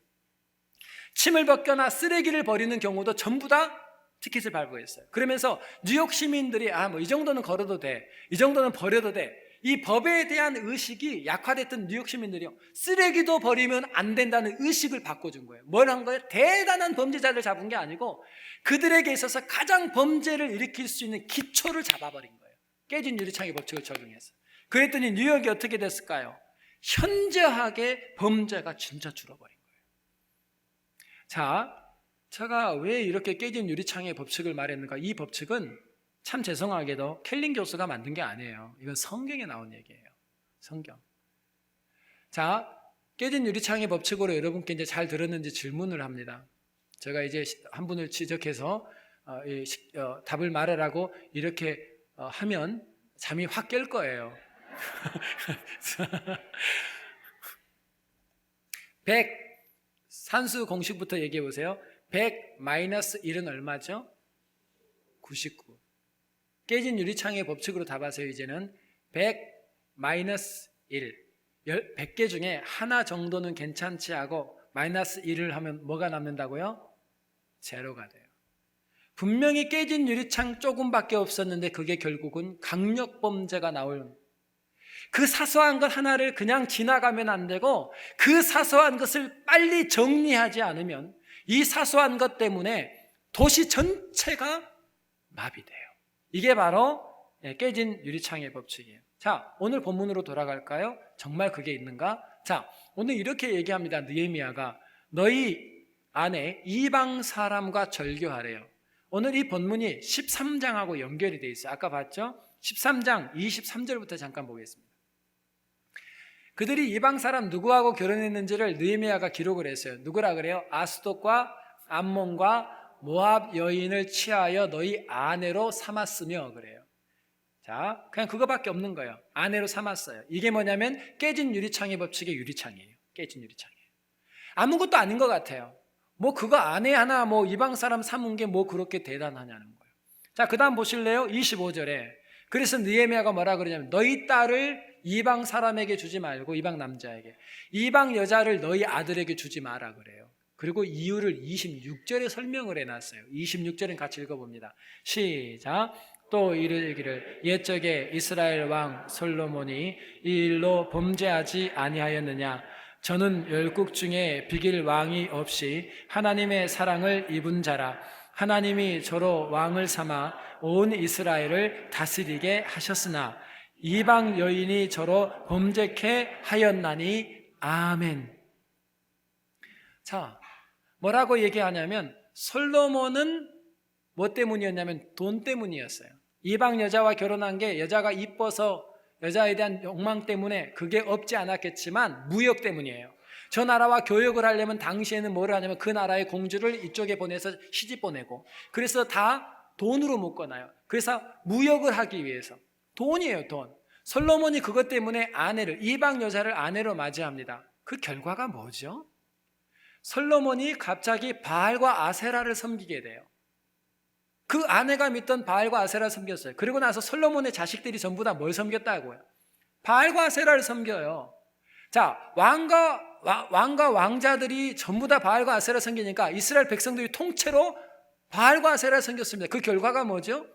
A: 침을 벗거나 쓰레기를 버리는 경우도 전부 다 티켓을 발부했어요. 그러면서 뉴욕 시민들이 뭐 이 정도는 걸어도 돼, 이 정도는 버려도 돼, 이 법에 대한 의식이 약화됐던 뉴욕 시민들이요, 쓰레기도 버리면 안 된다는 의식을 바꿔준 거예요. 뭘 한 거예요? 대단한 범죄자를 잡은 게 아니고 그들에게 있어서 가장 범죄를 일으킬 수 있는 기초를 잡아버린 거예요. 깨진 유리창의 법칙을 적용해서. 그랬더니 뉴욕이 어떻게 됐을까요? 현저하게 범죄가 진짜 줄어버린 거예요. 자, 제가 왜 이렇게 깨진 유리창의 법칙을 말했는가? 이 법칙은 참 죄송하게도 켈링 교수가 만든 게 아니에요. 이건 성경에 나온 얘기예요. 성경. 자, 깨진 유리창의 법칙으로 여러분께 이제 잘 들었는지 질문을 합니다. 제가 이제 한 분을 지적해서 답을 말하라고 이렇게 하면 잠이 확 깰 거예요. 100, 산수 공식부터 얘기해 보세요. 100 마이너스 1은 얼마죠? 99. 깨진 유리창의 법칙으로 답하세요. 이제는 100 마이너스 1, 100개 중에 하나 정도는 괜찮지 하고 마이너스 1을 하면 뭐가 남는다고요? 제로가 돼요. 분명히 깨진 유리창 조금밖에 없었는데 그게 결국은 강력범죄가 나올, 그 사소한 것 하나를 그냥 지나가면 안 되고 그 사소한 것을 빨리 정리하지 않으면 이 사소한 것 때문에 도시 전체가 마비돼요. 이게 바로 깨진 유리창의 법칙이에요. 자, 오늘 본문으로 돌아갈까요? 정말 그게 있는가? 자, 오늘 이렇게 얘기합니다. 느헤미야가 너희 안에 이방 사람과 절교하래요. 오늘 이 본문이 13장하고 연결이 돼 있어요. 아까 봤죠? 13장 23절부터 잠깐 보겠습니다. 그들이 이방 사람 누구하고 결혼했는지를 느헤미야가 기록을 했어요. 누구라 그래요? 아스돗과 암몬과 모압 여인을 취하여 너희 아내로 삼았으며 그래요. 자, 그냥 그거밖에 없는 거예요. 아내로 삼았어요. 이게 뭐냐면 깨진 유리창의 법칙의 유리창이에요. 깨진 유리창이에요. 아무것도 아닌 것 같아요. 뭐 그거 아내 하나 뭐 이방 사람 삼은 게 뭐 그렇게 대단하냐는 거예요. 자, 그 다음 보실래요? 25절에 그래서 느헤미야가 뭐라 그러냐면 너희 딸을 이방 사람에게 주지 말고 이방 남자에게, 이방 여자를 너희 아들에게 주지 마라 그래요. 그리고 이유를 26절에 설명을 해놨어요. 26절은 같이 읽어봅니다. 시작. 또 이르기를 옛적에 이스라엘 왕 솔로몬이 이 일로 범죄하지 아니하였느냐. 저는 열국 중에 비길 왕이 없이 하나님의 사랑을 입은 자라. 하나님이 저로 왕을 삼아 온 이스라엘을 다스리게 하셨으나 이방 여인이 저로 범죄케 하였나니 아멘. 자, 뭐라고 얘기하냐면 솔로몬은 뭐 때문이었냐면 돈 때문이었어요. 이방 여자와 결혼한 게 여자가 이뻐서 여자에 대한 욕망 때문에 그게 없지 않았겠지만 무역 때문이에요. 저 나라와 교역을 하려면 당시에는 뭐를 하냐면 그 나라의 공주를 이쪽에 보내서 시집 보내고, 그래서 다 돈으로 묶어놔요. 그래서 무역을 하기 위해서 돈이에요, 돈. 솔로몬이 그것 때문에 아내를, 이방 여자를 아내로 맞이합니다. 그 결과가 뭐죠? 솔로몬이 갑자기 바알과 아세라를 섬기게 돼요. 그 아내가 믿던 바알과 아세라를 섬겼어요. 그리고 나서 솔로몬의 자식들이 전부 다 뭘 섬겼다고요? 바알과 아세라를 섬겨요. 자, 왕과 왕자들이 전부 다 바알과 아세라를 섬기니까 이스라엘 백성들이 통째로 바알과 아세라를 섬겼습니다. 그 결과가 뭐죠?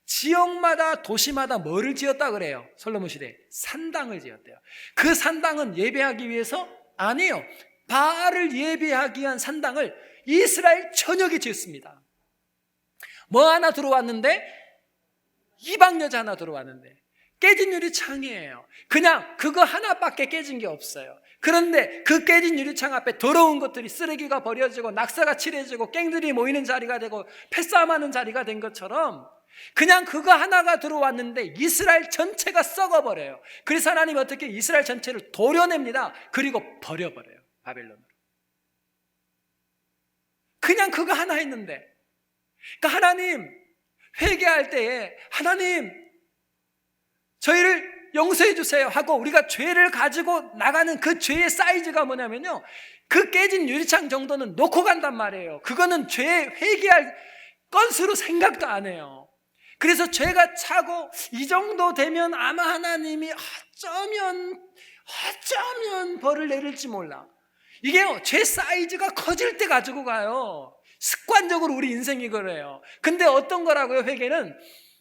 A: 지역마다 도시마다 뭐를 지었다 그래요? 솔로몬 시대에 산당을 지었대요. 그 산당은 예배하기 위해서 아니에요. 바알을 예배하기 위한 산당을 이스라엘 전역에 지었습니다. 뭐 하나 들어왔는데? 이방 여자 하나 들어왔는데 깨진 유리창이에요. 그냥 그거 하나밖에 깨진 게 없어요. 그런데 그 깨진 유리창 앞에 더러운 것들이, 쓰레기가 버려지고 낙사가 칠해지고 깽들이 모이는 자리가 되고 패싸움하는 자리가 된 것처럼 그냥 그거 하나가 들어왔는데 이스라엘 전체가 썩어버려요. 그래서 하나님 어떻게 이스라엘 전체를 도려냅니다. 그리고 버려버려요. 바벨론으로. 그냥 그거 하나 했는데, 그러니까 하나님 회개할 때에 하나님 저희를 용서해 주세요 하고 우리가 죄를 가지고 나가는 그 죄의 사이즈가 뭐냐면요, 그 깨진 유리창 정도는 놓고 간단 말이에요. 그거는 죄 회개할 건수로 생각도 안 해요. 그래서 죄가 차고 이 정도 되면 아마 하나님이 어쩌면 벌을 내릴지 몰라. 이게요, 죄 사이즈가 커질 때 가지고 가요. 습관적으로 우리 인생이 그래요. 근데 어떤 거라고요? 회개는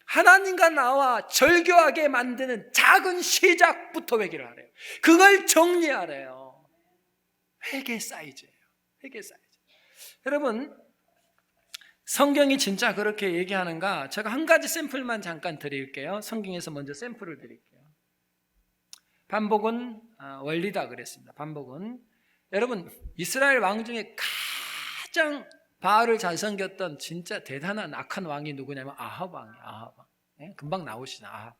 A: 하나님과 나와 절교하게 만드는 작은 시작부터 회개를 하래요. 그걸 정리하래요. 회개 사이즈예요. 회개 사이즈. 여러분, 성경이 진짜 그렇게 얘기하는가? 제가 한 가지 샘플만 잠깐 드릴게요. 성경에서 먼저 샘플을 드릴게요. 반복은 원리다 그랬습니다. 반복은, 여러분, 이스라엘 왕 중에 가장 바알을 잘 섬겼던 진짜 대단한 악한 왕이 누구냐면 아합 왕이에요. 아합 왕. 네? 금방 나오시나 아합.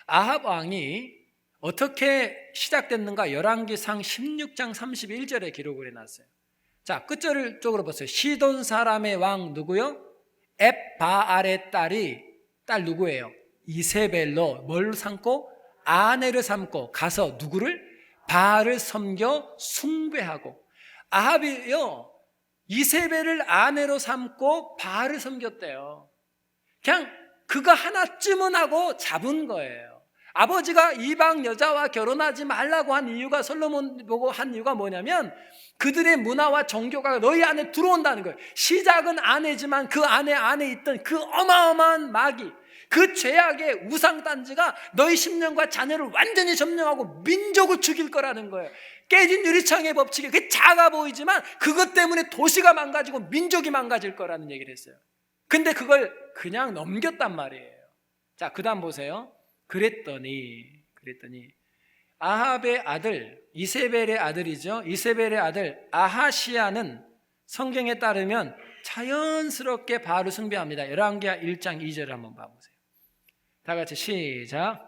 A: 아합 왕이 어떻게 시작됐는가? 열왕기상 16장 31절에 기록을 해놨어요. 자, 끝절 쪽으로 보세요. 시돈 사람의 왕 누구요? 앱바알의 딸 누구예요? 이세벨로 뭘 삼고? 아내를 삼고 가서 누구를? 바알을 섬겨 숭배하고. 아합이요, 이세벨을 아내로 삼고 바알을 섬겼대요. 그냥 그거 하나쯤은 하고 잡은 거예요. 아버지가 이방 여자와 결혼하지 말라고 한 이유가, 솔로몬 보고 한 이유가 뭐냐면 그들의 문화와 종교가 너희 안에 들어온다는 거예요. 시작은 아내지만 그 안에 있던 그 어마어마한 마귀, 그 죄악의 우상단지가 너희 심령과 자녀를 완전히 점령하고 민족을 죽일 거라는 거예요. 깨진 유리창의 법칙이 그게 작아 보이지만 그것 때문에 도시가 망가지고 민족이 망가질 거라는 얘기를 했어요. 근데 그걸 그냥 넘겼단 말이에요. 자, 그 다음 보세요. 그랬더니 아합의 아들, 이세벨의 아들이죠. 이세벨의 아들 아하시야는 성경에 따르면 자연스럽게 바알을 숭배합니다. 열왕기하 1장 2절을 한번 봐보세요. 다 같이 시작.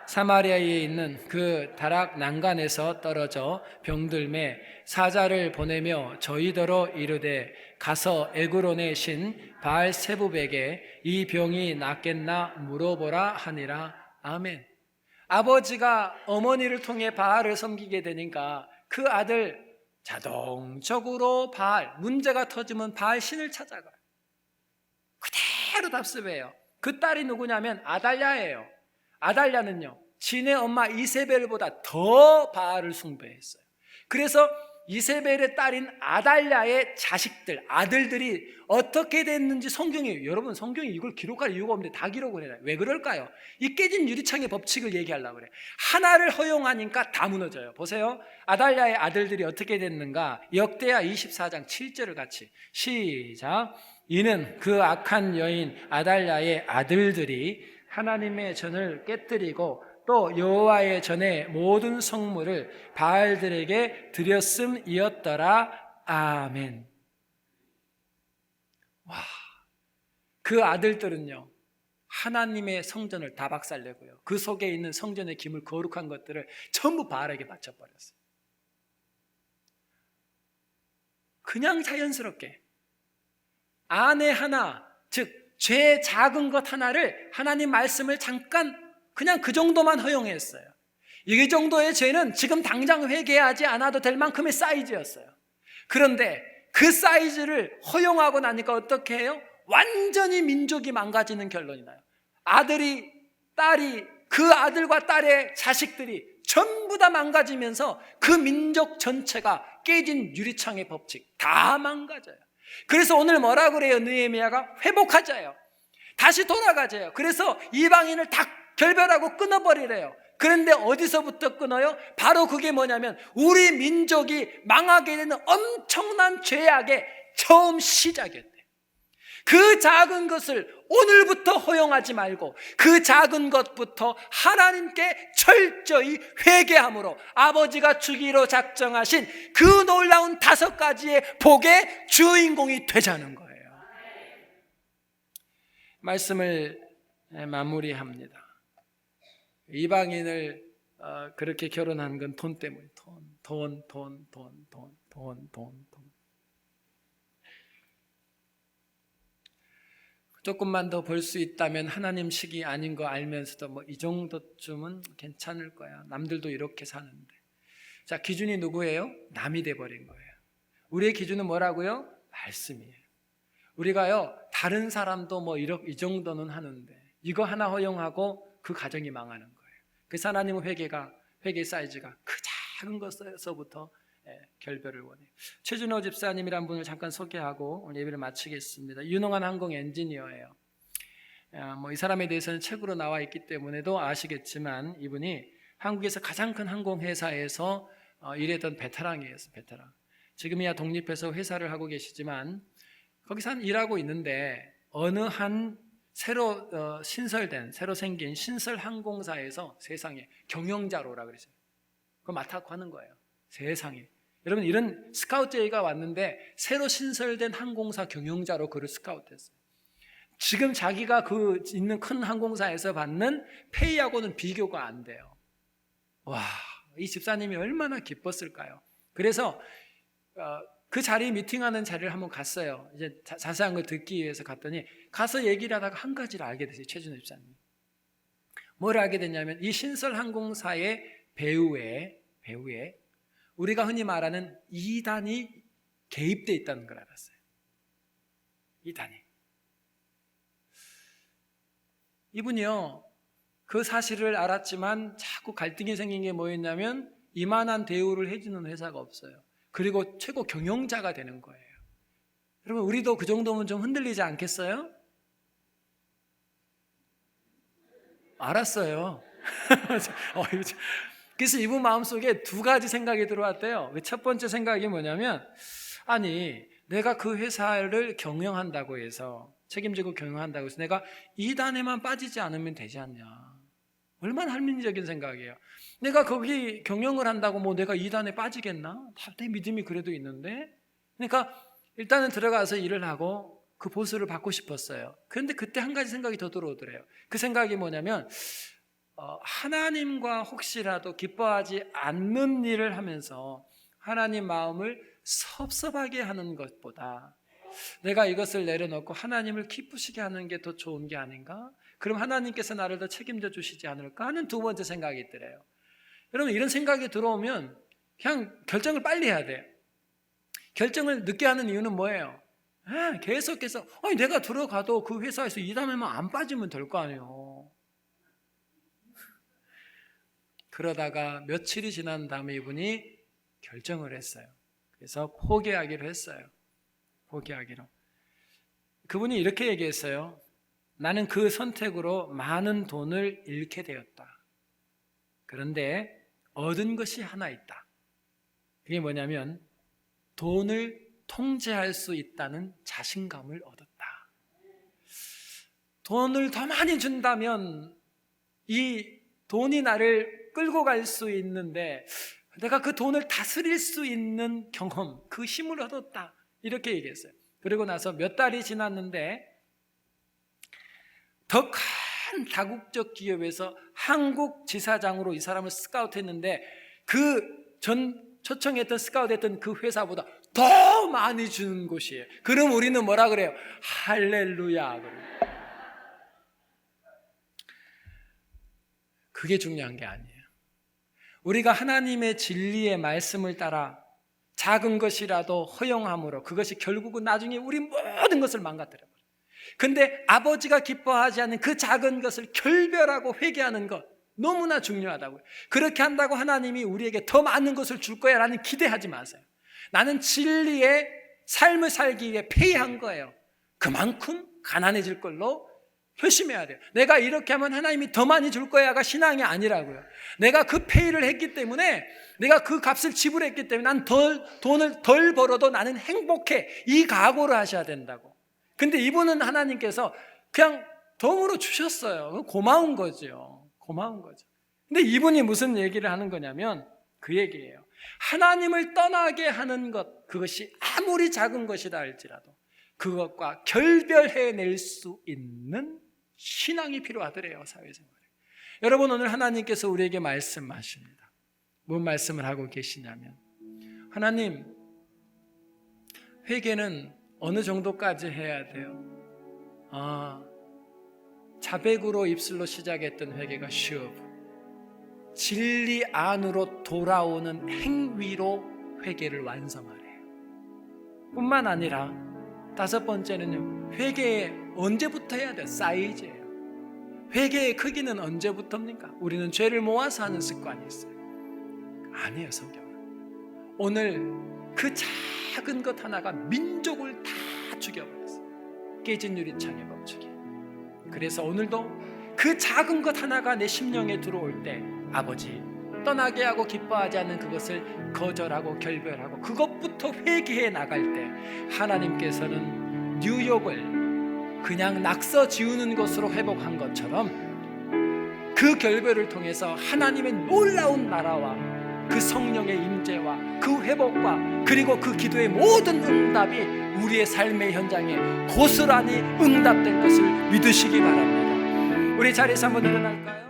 A: 사마리아에 있는 그 다락 난간에서 떨어져 병들매 사자를 보내며 저희더러 이르되 가서 에그론의 신 바알세붑에게 이 병이 낫겠나 물어보라 하니라. 아멘. 아버지가 어머니를 통해 바알을 섬기게 되니까 그 아들 자동적으로 바알, 문제가 터지면 바알 신을 찾아가요. 그대로 답습해요. 그 딸이 누구냐면 아달랴예요. 아달랴는요, 진의 엄마 이세벨보다 더 바알을 숭배했어요. 그래서 이세벨의 딸인 아달랴의 자식들, 아들들이 어떻게 됐는지 성경이, 여러분 성경이 이걸 기록할 이유가 없는데 다 기록을 해요. 왜 그럴까요? 이 깨진 유리창의 법칙을 얘기하려고 그래요. 하나를 허용하니까 다 무너져요. 보세요. 아달랴의 아들들이 어떻게 됐는가? 역대하 24장 7절을 같이 시작. 이는 그 악한 여인 아달랴의 아들들이 하나님의 전을 깨뜨리고 또 여호와의 전에 모든 성물을 바알들에게 드렸음이었더라. 아멘. 와, 그 아들들은요, 하나님의 성전을 다 박살내고요, 그 속에 있는 성전의 기물 거룩한 것들을 전부 바알에게 바쳐버렸어요. 그냥 자연스럽게 아내 하나, 즉 죄 작은 것 하나를 하나님 말씀을 잠깐 그냥 그 정도만 허용했어요. 이 정도의 죄는 지금 당장 회개하지 않아도 될 만큼의 사이즈였어요. 그런데 그 사이즈를 허용하고 나니까 어떻게 해요? 완전히 민족이 망가지는 결론이 나요. 아들이, 딸이, 그 아들과 딸의 자식들이 전부 다 망가지면서 그 민족 전체가 깨진 유리창의 법칙 다 망가져요. 그래서 오늘 뭐라 그래요? 느헤미야가 회복하자요. 다시 돌아가자요. 그래서 이방인을 다 결별하고 끊어버리래요. 그런데 어디서부터 끊어요? 바로 그게 뭐냐면 우리 민족이 망하게 되는 엄청난 죄악의 처음 시작이었대요. 그 작은 것을 오늘부터 허용하지 말고 그 작은 것부터 하나님께 철저히 회개함으로 아버지가 주기로 작정하신 그 놀라운 5가지의 복의 주인공이 되자는 거예요. 말씀을 마무리합니다. 이방인을 그렇게 결혼한 건 돈 때문에, 돈. 조금만 더 벌 수 있다면 하나님 식이 아닌 거 알면서도 뭐 이 정도쯤은 괜찮을 거야. 남들도 이렇게 사는데. 자, 기준이 누구예요? 남이 돼버린 거예요. 우리의 기준은 뭐라고요? 말씀이에요. 우리가요, 다른 사람도 뭐 이 정도는 하는데 이거 하나 허용하고 그 가정이 망하는 거예요. 그래서 하나님은 회개 사이즈가 그 작은 것에서부터 결별을 원해요. 최준호 집사님이란 분을 잠깐 소개하고 오늘 예배를 마치겠습니다. 유능한 항공 엔지니어예요. 이 사람에 대해서는 책으로 나와 있기 때문에도 아시겠지만 이분이 한국에서 가장 큰 항공회사에서 일했던 베테랑이에요. 베테랑. 지금이야 독립해서 회사를 하고 계시지만 거기서 일하고 있는데 어느 한 새로 생긴 신설 항공사에서 세상에 경영자로라 그랬어요. 그거 맡았고 하는 거예요. 세상에. 여러분, 이런 스카우트 제의가 왔는데 새로 신설된 항공사 경영자로 그를 스카우트했어요. 지금 자기가 그 있는 큰 항공사에서 받는 페이하고는 비교가 안 돼요. 와, 이 집사님이 얼마나 기뻤을까요? 그래서 그 자리 미팅하는 자리를 한번 갔어요. 이제 자세한 걸 듣기 위해서 갔더니 가서 얘기를 하다가 한 가지를 알게 됐어요. 최준호 집사님. 뭘 알게 됐냐면 이 신설 항공사의 배후에 우리가 흔히 말하는 이단이 개입되어 있다는 걸 알았어요. 이단이. 이분이요, 그 사실을 알았지만 자꾸 갈등이 생긴 게 뭐였냐면 이만한 대우를 해주는 회사가 없어요. 그리고 최고 경영자가 되는 거예요. 여러분, 우리도 그 정도면 좀 흔들리지 않겠어요? 알았어요. 그래서 이분 마음속에 2가지 생각이 들어왔대요. 첫 번째 생각이 뭐냐면, 아니, 내가 그 회사를 경영한다고 해서, 책임지고 경영한다고 해서 내가 이단에만 빠지지 않으면 되지 않냐. 얼마나 합리적인 생각이에요. 내가 거기 경영을 한다고 뭐 내가 이단에 빠지겠나? 내 믿음이 그래도 있는데. 그러니까 일단은 들어가서 일을 하고 그 보수를 받고 싶었어요. 그런데 그때 한 가지 생각이 더 들어오더래요. 그 생각이 뭐냐면 하나님과 혹시라도 기뻐하지 않는 일을 하면서 하나님 마음을 섭섭하게 하는 것보다 내가 이것을 내려놓고 하나님을 기쁘시게 하는 게 더 좋은 게 아닌가? 그럼 하나님께서 나를 더 책임져 주시지 않을까 하는 두 번째 생각이 있더래요. 여러분, 이런 생각이 들어오면 그냥 결정을 빨리 해야 돼요. 결정을 늦게 하는 이유는 뭐예요? 계속해서 내가 들어가도 그 회사에서 일하면 안 빠지면 될 거 아니에요. 그러다가 며칠이 지난 다음에 이분이 결정을 했어요. 그래서 포기하기로 했어요. 포기하기로. 그분이 이렇게 얘기했어요. 나는 그 선택으로 많은 돈을 잃게 되었다. 그런데 얻은 것이 하나 있다. 그게 뭐냐면 돈을 통제할 수 있다는 자신감을 얻었다. 돈을 더 많이 준다면 이 돈이 나를 끌고 갈 수 있는데 내가 그 돈을 다스릴 수 있는 경험, 그 힘을 얻었다. 이렇게 얘기했어요. 그리고 나서 몇 달이 지났는데 더 큰 다국적 기업에서 한국 지사장으로 이 사람을 스카우트했는데 그 전 초청했던 스카우트했던 그 회사보다 더 많이 주는 곳이에요. 그럼 우리는 뭐라 그래요? 할렐루야. 그게 중요한 게 아니에요. 우리가 하나님의 진리의 말씀을 따라 작은 것이라도 허용함으로 그것이 결국은 나중에 우리 모든 것을 망가뜨려버려요. 근데 아버지가 기뻐하지 않는 그 작은 것을 결별하고 회개하는 것 너무나 중요하다고요. 그렇게 한다고 하나님이 우리에게 더 많은 것을 줄 거야 라는 기대하지 마세요. 나는 진리의 삶을 살기 위해 페이한 거예요. 그만큼 가난해질 걸로 열심히 해야 돼요. 내가 이렇게 하면 하나님이 더 많이 줄 거야가 신앙이 아니라고요. 내가 그 페이를 했기 때문에, 내가 그 값을 지불했기 때문에 난 돈을 덜 벌어도 나는 행복해. 이 각오를 하셔야 된다고. 근데 이분은 하나님께서 그냥 덤으로 주셨어요. 고마운 거죠. 고마운 거죠. 근데 이분이 무슨 얘기를 하는 거냐면 그 얘기예요. 하나님을 떠나게 하는 것, 그것이 아무리 작은 것이다 할지라도 그것과 결별해낼 수 있는 신앙이 필요하더래요. 사회생활에. 여러분, 오늘 하나님께서 우리에게 말씀하십니다. 뭔 말씀을 하고 계시냐면, 하나님, 회개는 어느 정도까지 해야 돼요? 자백으로 입술로 시작했던 회개가 쉬워. 진리 안으로 돌아오는 행위로 회개를 완성하래요. 뿐만 아니라 다섯 번째는요, 회개 언제부터 해야 돼요? 사이즈예요. 회개의 크기는 언제부터입니까? 우리는 죄를 모아서 하는 습관이 있어요. 아니에요, 성경은. 오늘 그 작은 것 하나가 민족을 다 죽여버렸어요. 깨진 유리창의 법칙이. 그래서 오늘도 그 작은 것 하나가 내 심령에 들어올 때 아버지, 떠나게 하고 기뻐하지 않는 그것을 거절하고 결별하고 그것부터 회개해 나갈 때 하나님께서는 뉴욕을 그냥 낙서 지우는 것으로 회복한 것처럼 그 결별을 통해서 하나님의 놀라운 나라와 그 성령의 임재와 그 회복과 그리고 그 기도의 모든 응답이 우리의 삶의 현장에 고스란히 응답될 것을 믿으시기 바랍니다. 우리 자리에서 한번 일어날까요?